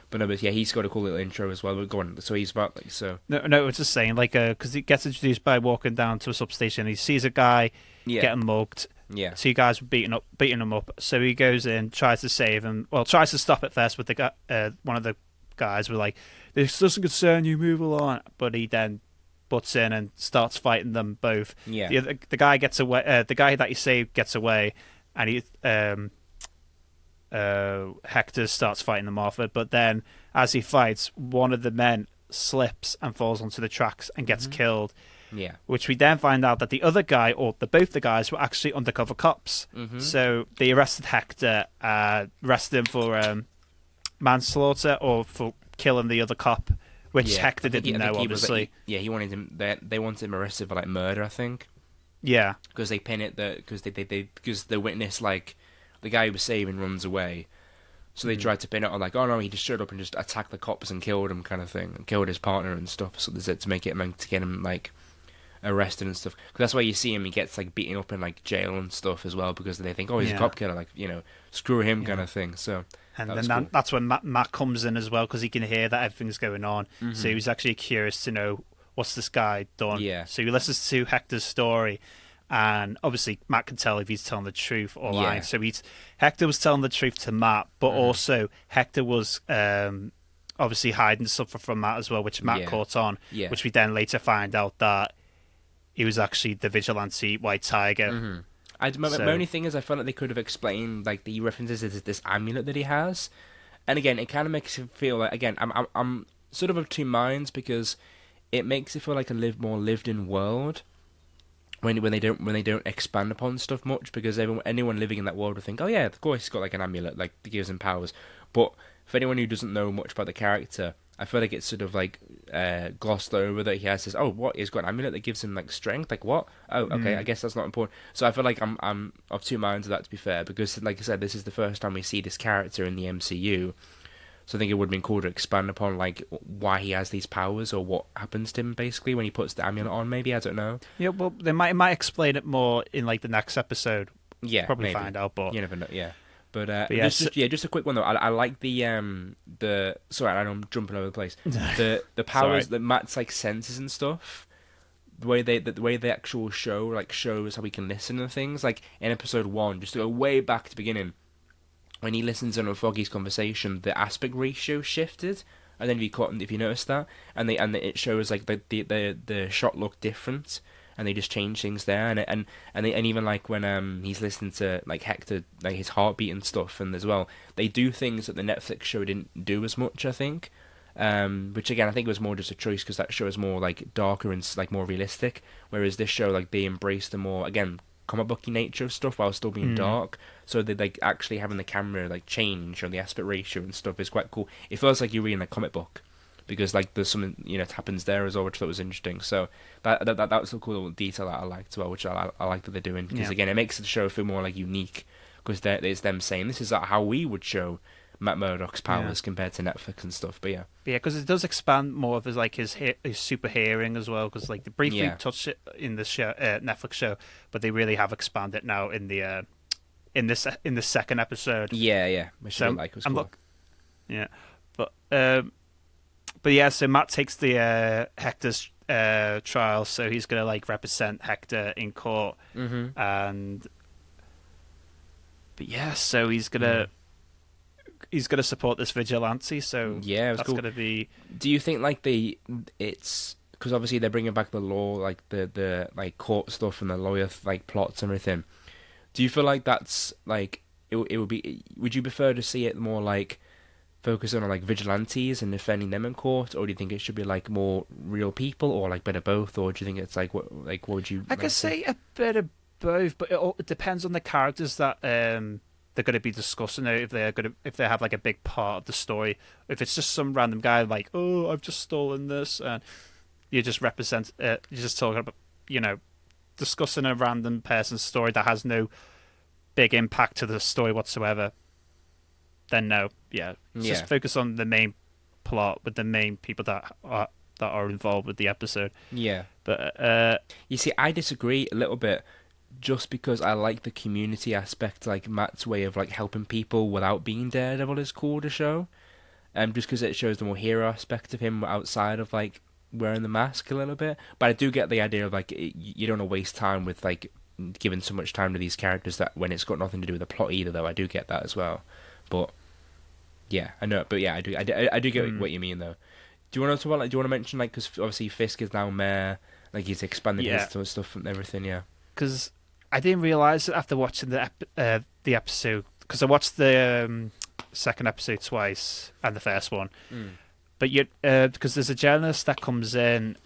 But he's got a cool little intro as well. But go on. So he's about like so. No, I was just saying like because he gets introduced by walking down to a substation. He sees a guy getting mugged. Yeah. 2 guys were beating him up. So he goes in, tries to save him. Well, tries to stop it first, but the guy, one of the guys were like, "This doesn't concern you. Move along." But he then butts in and starts fighting them both. Yeah. The guy gets away. The guy that he saved gets away, and he Hector starts fighting them off. But then, as he fights, one of the men slips and falls onto the tracks and gets killed. Yeah. Which we then find out that the other guy, or both the guys, were actually undercover cops. So they arrested Hector, arrested him for manslaughter or for killing the other cop, which Hector didn't know, obviously. He wanted him. They wanted him arrested for like murder, I think. Yeah. Because they pin it because because the witness, like the guy who was saving, runs away. So they tried to pin it on like, oh no, he just showed up and just attacked the cops and killed him, kind of thing, and killed his partner and stuff. So they to make it to get him like arrested and stuff, because that's why you see him. He gets like beaten up in like jail and stuff as well, because they think, oh, he's a cop killer, like, you know, screw him, kind of thing. So and then that's when Matt comes in as well, because he can hear that everything's going on. So he was actually curious to know what's this guy done. So he listens to Hector's story, and obviously Matt can tell if he's telling the truth or lying. So Hector was telling the truth to Matt, but also Hector was obviously hiding something from Matt as well, which Matt caught on. Which we then later find out that he was actually the vigilante White Tiger. My only thing is, I felt like they could have explained like the references to this amulet that he has, and again, it kind of makes it feel like, again, I'm sort of 2 minds, because it makes it feel like a more lived-in world, when they don't expand upon stuff much, because anyone living in that world would think, oh yeah, of course he's got like an amulet like that gives him powers. But for anyone who doesn't know much about the character, I feel like it's sort of like glossed over that he has this. Oh, what? He's got an amulet that gives him like strength. Like what? Oh, okay. I guess that's not important. So I feel like I'm of two minds of that, to be fair, because like I said, this is the first time we see this character in the MCU. So I think it would have been cool to expand upon like why he has these powers or what happens to him basically when he puts the amulet on. Maybe, I don't know. Yeah, well, they might explain it more in like the next episode. Yeah, probably maybe. Find out, but you never know. Yeah. But yeah, just a quick one though. I like the sorry, I know I'm jumping over the place. The powers that Matt's like senses and stuff. The way the actual show like shows how we can listen to things. Like in episode 1, just to go way back to the beginning, when he listens in on Foggy's conversation, the aspect ratio shifted. And then if you notice that, and it shows like the shot looked different. And they just change things there, and even like when he's listening to like Hector, like his heartbeat and stuff, and as well they do things that the Netflix show didn't do as much, I think. Which again I think was more just a choice because that show is more like darker and like more realistic, whereas this show like they embrace the more again comic booky nature of stuff while still being dark. So they like actually having the camera like change or the aspect ratio and stuff is quite cool. It feels like you're reading a comic book. Because like there's something it happens there as well, which I thought was interesting. So that was a cool little detail that I liked as well, which I like that they're doing. Because again, it makes the show feel more like unique. Because it's them saying this is how we would show Matt Murdock's powers compared to Netflix and stuff. But yeah, because it does expand more of his like his super hearing as well. Because like they briefly touched it in the show Netflix show, but they really have expanded now in the in the second episode. Yeah, which I like was cool. But yeah, so Matt takes the Hector's trial, so he's gonna like represent Hector in court, but yeah, so he's gonna support this vigilante. So yeah, that's cool. gonna be. Do you think like it's because obviously they're bringing back the law, like the like court stuff and the lawyer like plots and everything? Do you feel like that's like it would be? Would you prefer to see it more like focusing on like vigilantes and defending them in court, or do you think it should be like more real people, or like bit of both, or do you think it's like what would you? I could say a bit of both, but it depends on the characters that they're going to be discussing. If they have like a big part of the story, if it's just some random guy like, oh, I've just stolen this, and you just represent, you're just talking about, discussing a random person's story that has no big impact to the story whatsoever. Then no, just focus on the main plot with the main people that are involved with the episode. Yeah, but you see, I disagree a little bit, just because I like the community aspect. Like Matt's way of like helping people without being Daredevil is cool to show, just because it shows the more hero aspect of him outside of like wearing the mask a little bit. But I do get the idea of like you don't want to waste time with like giving so much time to these characters that when it's got nothing to do with the plot either. Though I do get that as well. But yeah, I know. But yeah, I do get what you mean though. Do you want to talk about like? Do you want to mention like because obviously Fisk is now mayor, like he's expanding his stuff and everything. Yeah. Because I didn't realize after watching the episode, because I watched the second episode twice and the first one, but because there's a journalist that comes in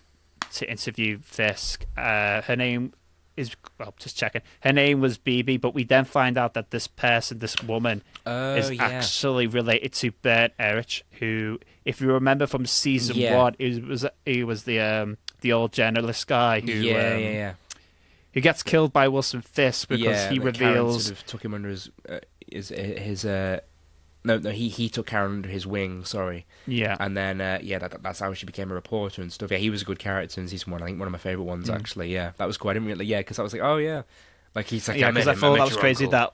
to interview Fisk. Her name is just checking. Her name was BB, but we then find out that this woman, is actually related to Bert Erich, who, if you remember from season 1, he was the old journalist guy who who gets killed by Wilson Fisk because he reveals Karen sort of took him under he took Karen under his wing. Sorry. Yeah. And then that's how she became a reporter and stuff. Yeah, he was a good character in season 1. I think one of my favorite ones actually. Yeah, that was cool. I didn't really because I was like, oh yeah, like he's like because I thought that was crazy. That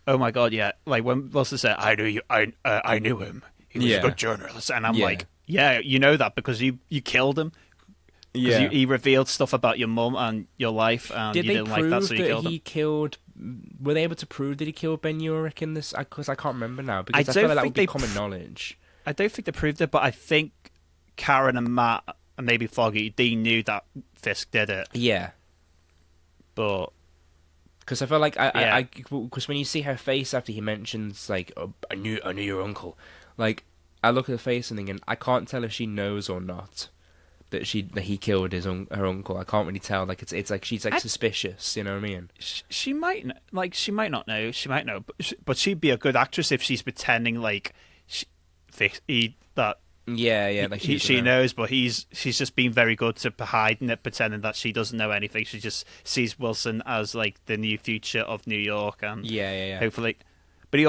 oh my god, like when Wilson said, I knew you, I knew him. He was a good journalist, and I'm like, yeah, you know that because you killed him. Yeah, he revealed stuff about your mum and your life, and you didn't like that, so you killed him. Were they able to prove that he killed Ben Urich in this? Because I can't remember now. Because I feel like that would be common knowledge. I don't think they proved it, but I think Karen and Matt and maybe Foggy, they knew that Fisk did it. Yeah, but because I feel like because when you see her face after he mentions like, oh, I knew your uncle, like I look at her face and thinking I can't tell if she knows or not. that he killed her uncle. I can't really tell. Like it's like she's like suspicious. You know what I mean? She might not know. She might know, but she'd be a good actress if she's pretending like that. Yeah. Like she knows, but she's just been very good to hiding it, pretending that she doesn't know anything. She just sees Wilson as like the new future of New York, and hopefully. But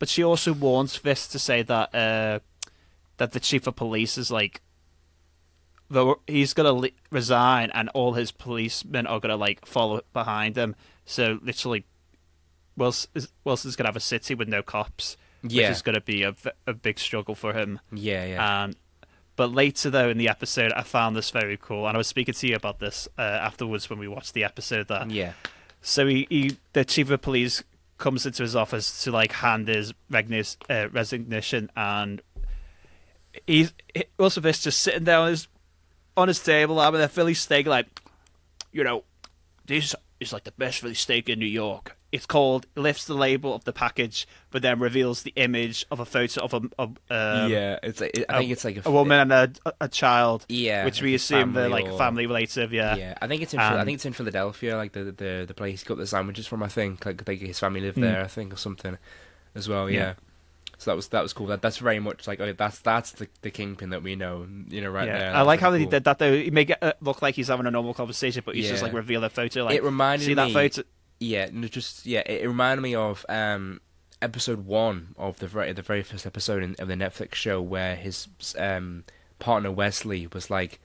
she also warns Fisk to say that that the chief of police is like, though he's gonna resign, and all his policemen are gonna like follow behind him. So literally, Wilson's gonna have a city with no cops, which is gonna be a big struggle for him. Yeah. But later though in the episode, I found this very cool, and I was speaking to you about this afterwards when we watched the episode. So the chief of police comes into his office to like hand his resignation, and Wilson Fisk just sitting down on his table having a Philly steak, like, this is like the best Philly steak in New York. It's called, lifts the label of the package, but then reveals the image of a photo of I think it's like a woman and a child, yeah, which we assume they're like family relative. I think it's in Philadelphia, like the place he got the sandwiches from. I think like his family lived there, I think, or something as well. Yeah. So that was cool. That's very much like that's the Kingpin that we know, right there. I like how they did that though. He make it look like he's having a normal conversation, but he's just like reveal a photo. Like, it reminded me that photo. It reminded me of episode 1 of the very first episode of the Netflix show, where his partner Wesley was like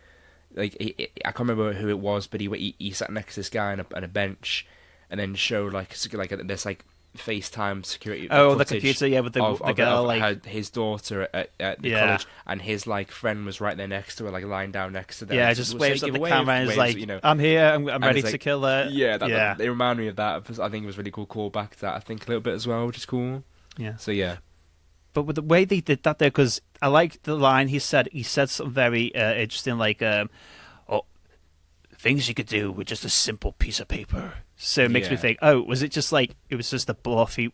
I can't remember who it was, but he sat next to this guy on a bench, and then showed like this like FaceTime security. The computer, with the girl, like his daughter at the college, and his like friend was right there next to her, like lying down next to them. Yeah, just waves at the camera and is like, "I'm here, I'm ready to kill her." Yeah, it reminded me of that. I think it was really cool callback to that. I think a little bit as well, which is cool. Yeah. So yeah. But with the way they did that there, because I like the line he said something very interesting, like, things you could do with just a simple piece of paper. So it makes me think, was it just like, it was just a bluff, it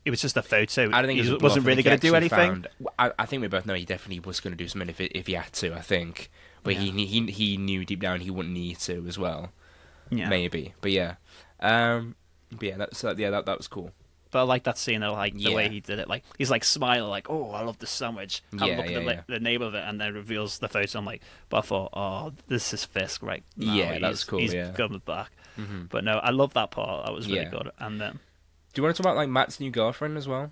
was just a photo, I don't think he wasn't really going to do anything? I think we both know he definitely was going to do something if he had to, I think. But he knew deep down he wouldn't need to as well. Yeah. Maybe. But yeah. That was cool. But I like that scene, like the way he did it. Like he's like smiling, like, "Oh, I love this sandwich." And look at the name of it, and then reveals the photo. I'm like, but I thought, "Oh, this is Fisk, right?" Now that's cool. He's coming back. Mm-hmm. But no, I love that part. That was really good. And do you want to talk about like Matt's new girlfriend as well?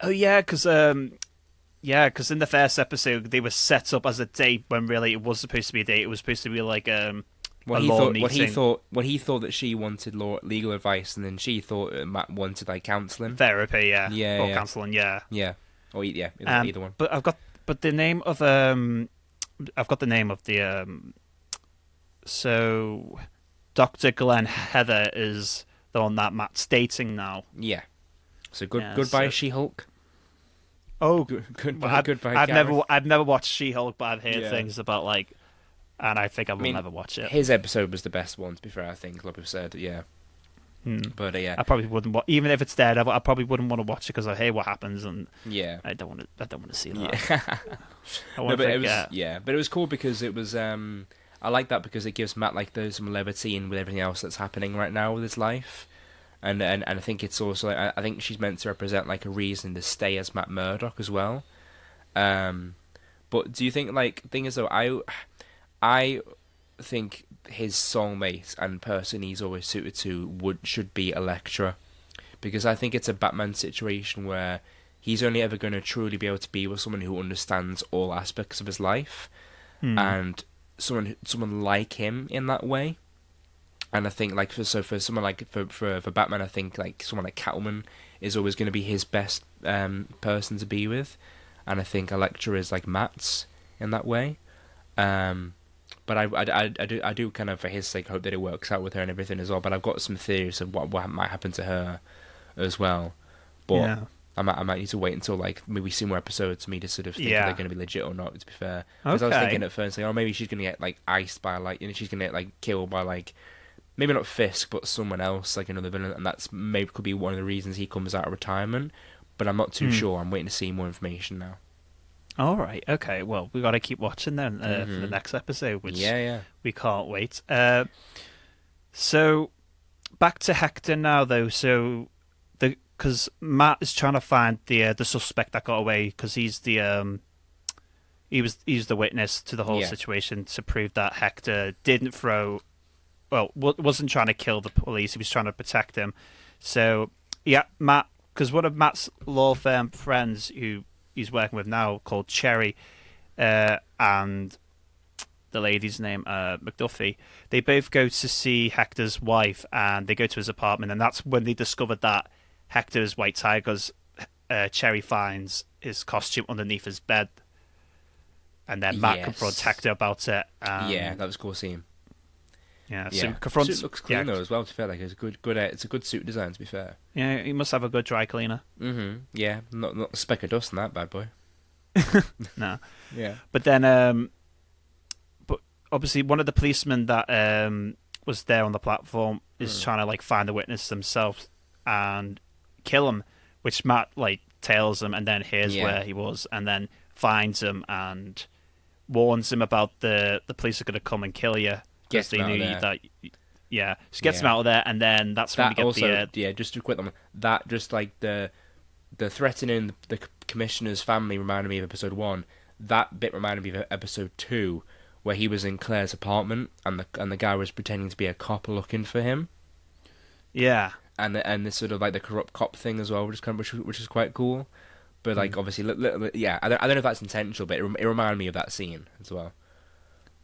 Oh yeah, because in the first episode they were set up as a date when really it was supposed to be a date. It was supposed to be like what he thought that she wanted legal advice, and then she thought Matt wanted like counselling, therapy, or counselling, or either one. But I've got the name of so Dr. Glenn Heather is the one that Matt's dating now. Yeah. So goodbye, She-Hulk. Oh, goodbye. I've never watched She-Hulk, but I've heard things about like. And I think I will never watch it. His episode was the best one, to be fair, I think, like we've said, But I probably wouldn't even if it's Daredevil, I probably wouldn't want to watch it because I hear what happens, and I don't want to see that. But it was cool because it was. I like that because it gives Matt like some levity in with everything else that's happening right now with his life, and I think it's also I think she's meant to represent like a reason to stay as Matt Murdock as well. But do you think thing is though I think his soulmate and person he's always suited to should be Elektra, because I think it's a Batman situation where he's only ever going to truly be able to be with someone who understands all aspects of his life, and someone like him in that way. And I think for someone for Batman, I think someone like Catwoman is always going to be his best person to be with, and I think Elektra is like Matt's in that way. But I do kind of, for his sake, hope that it works out with her and everything as well. But I've got some theories of what might happen to her as well. But I might need to wait until maybe see more episodes for me to sort of think if they're going to be legit or not, to be fair. Because I was thinking at first, maybe she's going to get iced by she's going to get killed by maybe not Fisk, but someone else, another villain, and that's maybe could be one of the reasons he comes out of retirement. But I'm not too sure. I'm waiting to see more information now. All right. Okay. Well, we got to keep watching then for the next episode, which we can't wait. So back to Hector now, though. So because Matt is trying to find the suspect that got away, because he's the he's the witness to the whole situation, to prove that Hector didn't wasn't trying to kill the police. He was trying to protect him. So Matt, because one of Matt's law firm friends who he's working with now, called Cherry, and the lady's name, McDuffie, they both go to see Hector's wife, and they go to his apartment, and that's when they discovered that Hector is White Tiger's. Cherry finds his costume underneath his bed, and then Matt confronts Hector about it. That was a cool scene. Yeah, so confronts. Suit looks clean though as well. To be fair, like it's it's a good suit design. To be fair, yeah, he must have a good dry cleaner. Yeah, not a speck of dust in that bad boy. No. Yeah. But then, but obviously one of the policemen that was there on the platform is trying to like find the witness themselves and kill him, which Matt like tells him, and then hears where he was, and then finds him and warns him about the police are going to come and kill you. Because they knew that, so gets him out of there, and then that's when we get also, just to quit them. That just like the threatening the commissioner's family reminded me of episode 1. That bit reminded me of episode 2, where he was in Claire's apartment, and the guy was pretending to be a cop looking for him. Yeah, and the sort of like the corrupt cop thing as well, which is quite cool. But like obviously, I don't know if that's intentional, but it reminded me of that scene as well.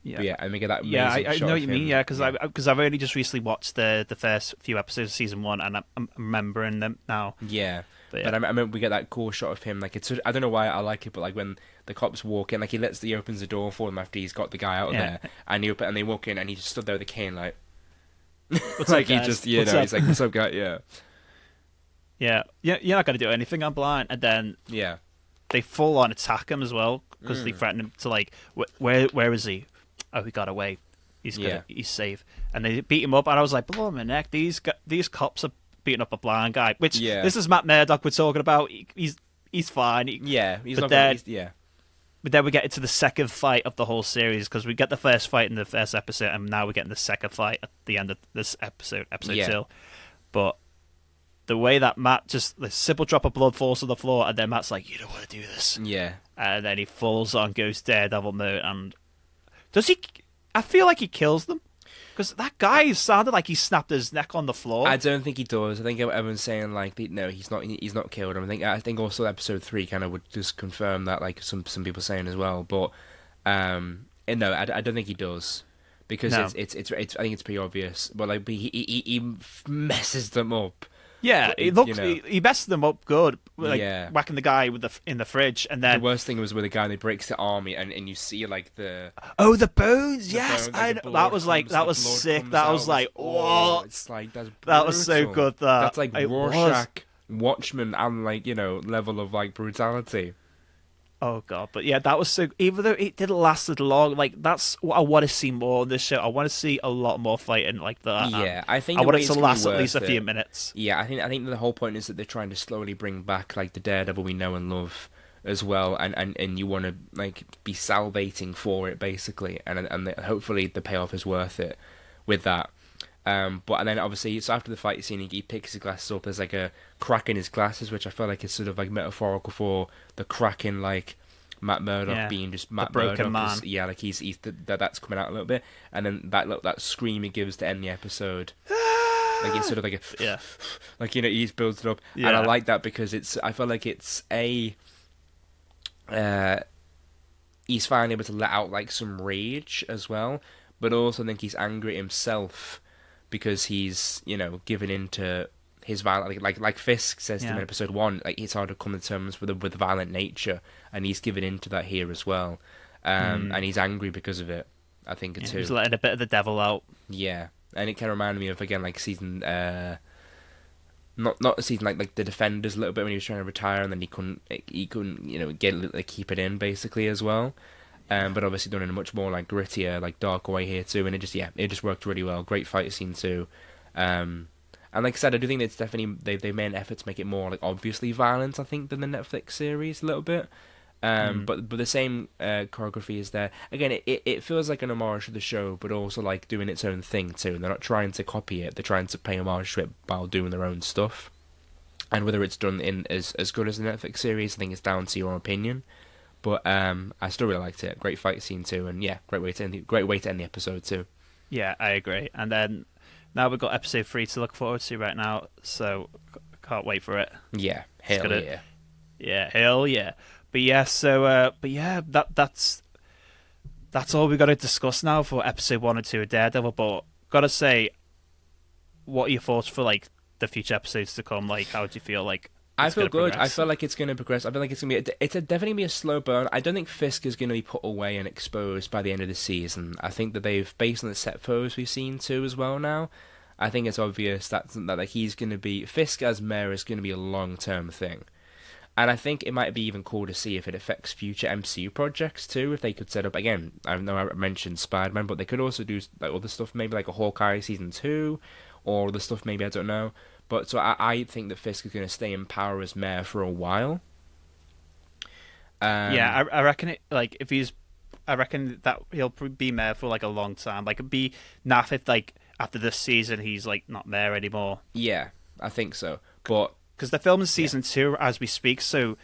Yeah, and we get that. I know what you mean. Yeah, because I've only just recently watched the first few episodes of season 1, and I'm remembering them now. Yeah, but I remember we get that cool shot of him. Like I don't know why I like it, but like when the cops walk in, like he opens the door for them after he's got the guy out there, and they walk in, and he just stood there with the cane, like, what's like up, he just he's like, what's up, guy? Yeah, you're not gonna do anything. I'm blind, and then they full on attack him as well because they threaten him to like, where is he? Oh, he got away. He's safe. And they beat him up, and I was like, blow my neck. These cops are beating up a blind guy. Which this is Matt Murdock we're talking about. He's fine. He's not. But then we get into the second fight of the whole series, because we get the first fight in the first episode, and now we're getting the second fight at the end of this episode 2. But the way that Matt the simple drop of blood falls to the floor, and then Matt's like, you don't want to do this. Yeah. And then he falls on, goes Daredevil mode, and does he? I feel like he kills them, because that guy sounded like he snapped his neck on the floor. I don't think he does. I think everyone's saying like, no, he's not. He's not killed him. I think also episode 3 kind of would just confirm that, like some people saying as well. But no, I don't think he does, because it's I think it's pretty obvious. But like, he messes them up. Yeah, he messed them up good, like whacking the guy in the fridge, and then the worst thing was with the guy that breaks the army, and you see like the bones. Yes, that was sick. That was like, whoa, it's like that was so good. That's like Rorschach, Watchmen, and like level of like brutality. Oh god, but yeah, that was so. Even though it didn't last as long, like that's what I want to see more on this show. I want to see a lot more fighting like that. Yeah, I think I want it to last at least a few minutes. Yeah, I think the whole point is that they're trying to slowly bring back like the Daredevil we know and love as well, and you want to like be salivating for it basically, and hopefully the payoff is worth it with that. But then obviously, so after the fight scene, he picks his glasses up. There's like a crack in his glasses, which I feel like is sort of like metaphorical for the crack in like Matt Murdock being just Matt broken Murdock. Man. Like he's that's coming out a little bit, and then that scream he gives to end the episode, like it's sort of like like he's built it up, and I like that because I feel like it's he's finally able to let out like some rage as well, but also I think he's angry at himself, because he's given into his violent, like Fisk says to him in episode 1, like it's hard to come to terms with the violent nature, and he's given into that here as well, and he's angry because of it. I think too. He's letting a bit of the devil out. Yeah, and it kind of reminded me of again like season, not season like the Defenders a little bit, when he was trying to retire and then he couldn't get keep it in basically as well. But obviously done in a much more like grittier, like darker way here too, and it just worked really well. Great fight scene too, and like I said, I do think it's definitely they made an effort to make it more like obviously violent, I think, than the Netflix series a little bit, But the same choreography is there. Again, it feels like an homage to the show, but also like doing its own thing too. And they're not trying to copy it; they're trying to pay homage to it while doing their own stuff. And whether it's done in as good as the Netflix series, I think it's down to your opinion. But I still really liked it. Great fight scene too, and yeah, great way to end the episode too. Yeah, I agree. And then now we've got episode 3 to look forward to right now, so can't wait for it. Yeah, hell yeah. Yeah, hell yeah. But yeah, that's all we got to discuss now for episode 1 and 2 of Daredevil. But gotta say, what are your thoughts for like the future episodes to come? Like, how do you feel like? I feel good. Progress? I feel like it's going to progress. I feel like it's going to be. It's definitely be a slow burn. I don't think Fisk is going to be put away and exposed by the end of the season. I think that they've, based on the set photos we've seen too as well now, I think it's obvious that like he's going to be, Fisk as mayor is going to be a long-term thing. And I think it might be even cool to see if it affects future MCU projects too, if they could set up, again, I know I mentioned Spider-Man, but they could also do like other stuff, maybe like a Hawkeye season 2, or other stuff maybe, I don't know. But so I think that Fisk is going to stay in power as mayor for a while. Yeah, I reckon it, like, I reckon that he'll be mayor for like a long time. Like, it'd be naff if like after this season he's like not mayor anymore. Yeah, I think so. But because they're filming season 2 as we speak, so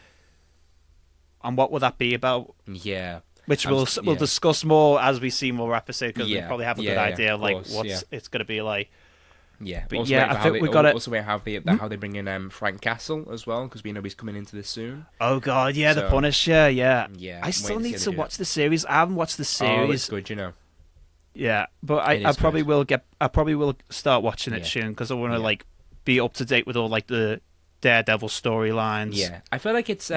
and what will that be about? Yeah, which we'll discuss more as we see more episodes, because we probably have a good idea of like what it's going to be like. Yeah, but also I think we got it. Also, we have how they bring in Frank Castle as well, because we know he's coming into this soon. Oh God, yeah, so, the Punisher, yeah. I I'm still need to watch the series. I haven't watched the series. Oh, it's good, you know. Yeah, but I probably will get. I probably will start watching it soon, because I want to like be up to date with all like the Daredevil storylines. Yeah, I feel like it's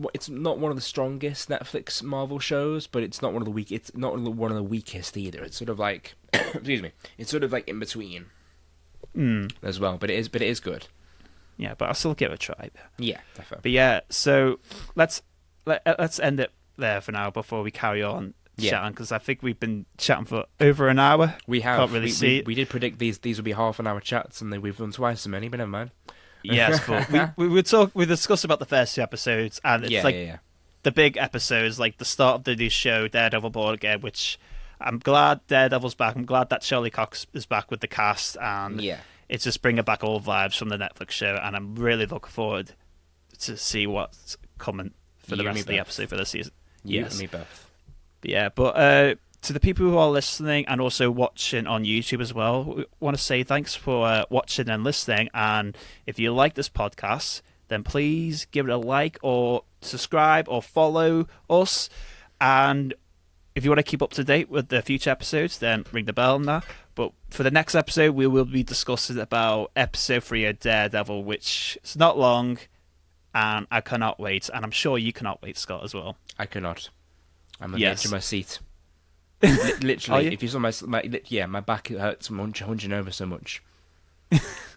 it's not one of the strongest Netflix Marvel shows, but it's not one of the weak. It's not one of the weakest either. It's sort of like, excuse me, it's sort of like in between as well. But it is good. Yeah, but I'll still give it a try. Yeah, definitely. But yeah, so let's end it there for now before we carry on chatting, because I think we've been chatting for over an hour. We have. Can't really see it. We did predict these would be half-an-hour chats, and we've done twice as many. But never mind. Yes, but we discussed about the first 2 episodes, and it's the big episodes, like the start of the new show, Daredevil Born Again, which I'm glad Daredevil's back. I'm glad that Charlie Cox is back with the cast, and it's just bringing back all vibes from the Netflix show, and I'm really looking forward to see what's coming for the rest of the episode for the season. You and me both. Yeah, but to the people who are listening and also watching on YouTube as well, we want to say thanks for watching and listening. And if you like this podcast, then please give it a like or subscribe or follow us. And if you want to keep up to date with the future episodes, then ring the bell on that. But for the next episode, we will be discussing about episode 3 of Daredevil, which is not long, and I cannot wait. And I'm sure you cannot wait, Scott, as well. I cannot. I'm on the edge of my seat. Literally, if you saw my back hurts from hunching over so much.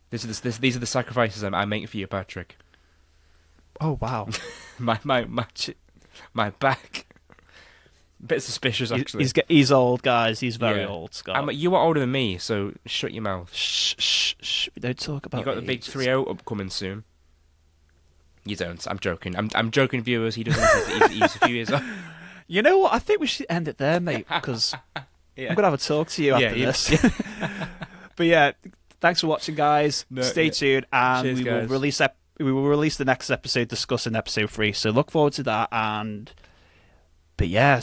These are the sacrifices I make for you, Patrick. Oh wow, my back. A bit suspicious, actually. He's old, guys. He's very old, Scott. You are older than me, so shut your mouth. Shh. We don't talk about. You got the big 3-0 upcoming soon. You don't. I'm joking. I'm joking, viewers. He doesn't. He's a few years off. You know what? I think we should end it there, mate, because I'm going to have a talk to you after this. But yeah, thanks for watching, guys. Stay tuned, and cheers, we will release the next episode discussing episode 3. So look forward to that. But yeah,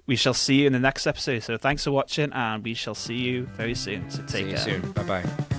we shall see you in the next episode. So thanks for watching, and we shall see you very soon. So take care. See you soon. Bye-bye.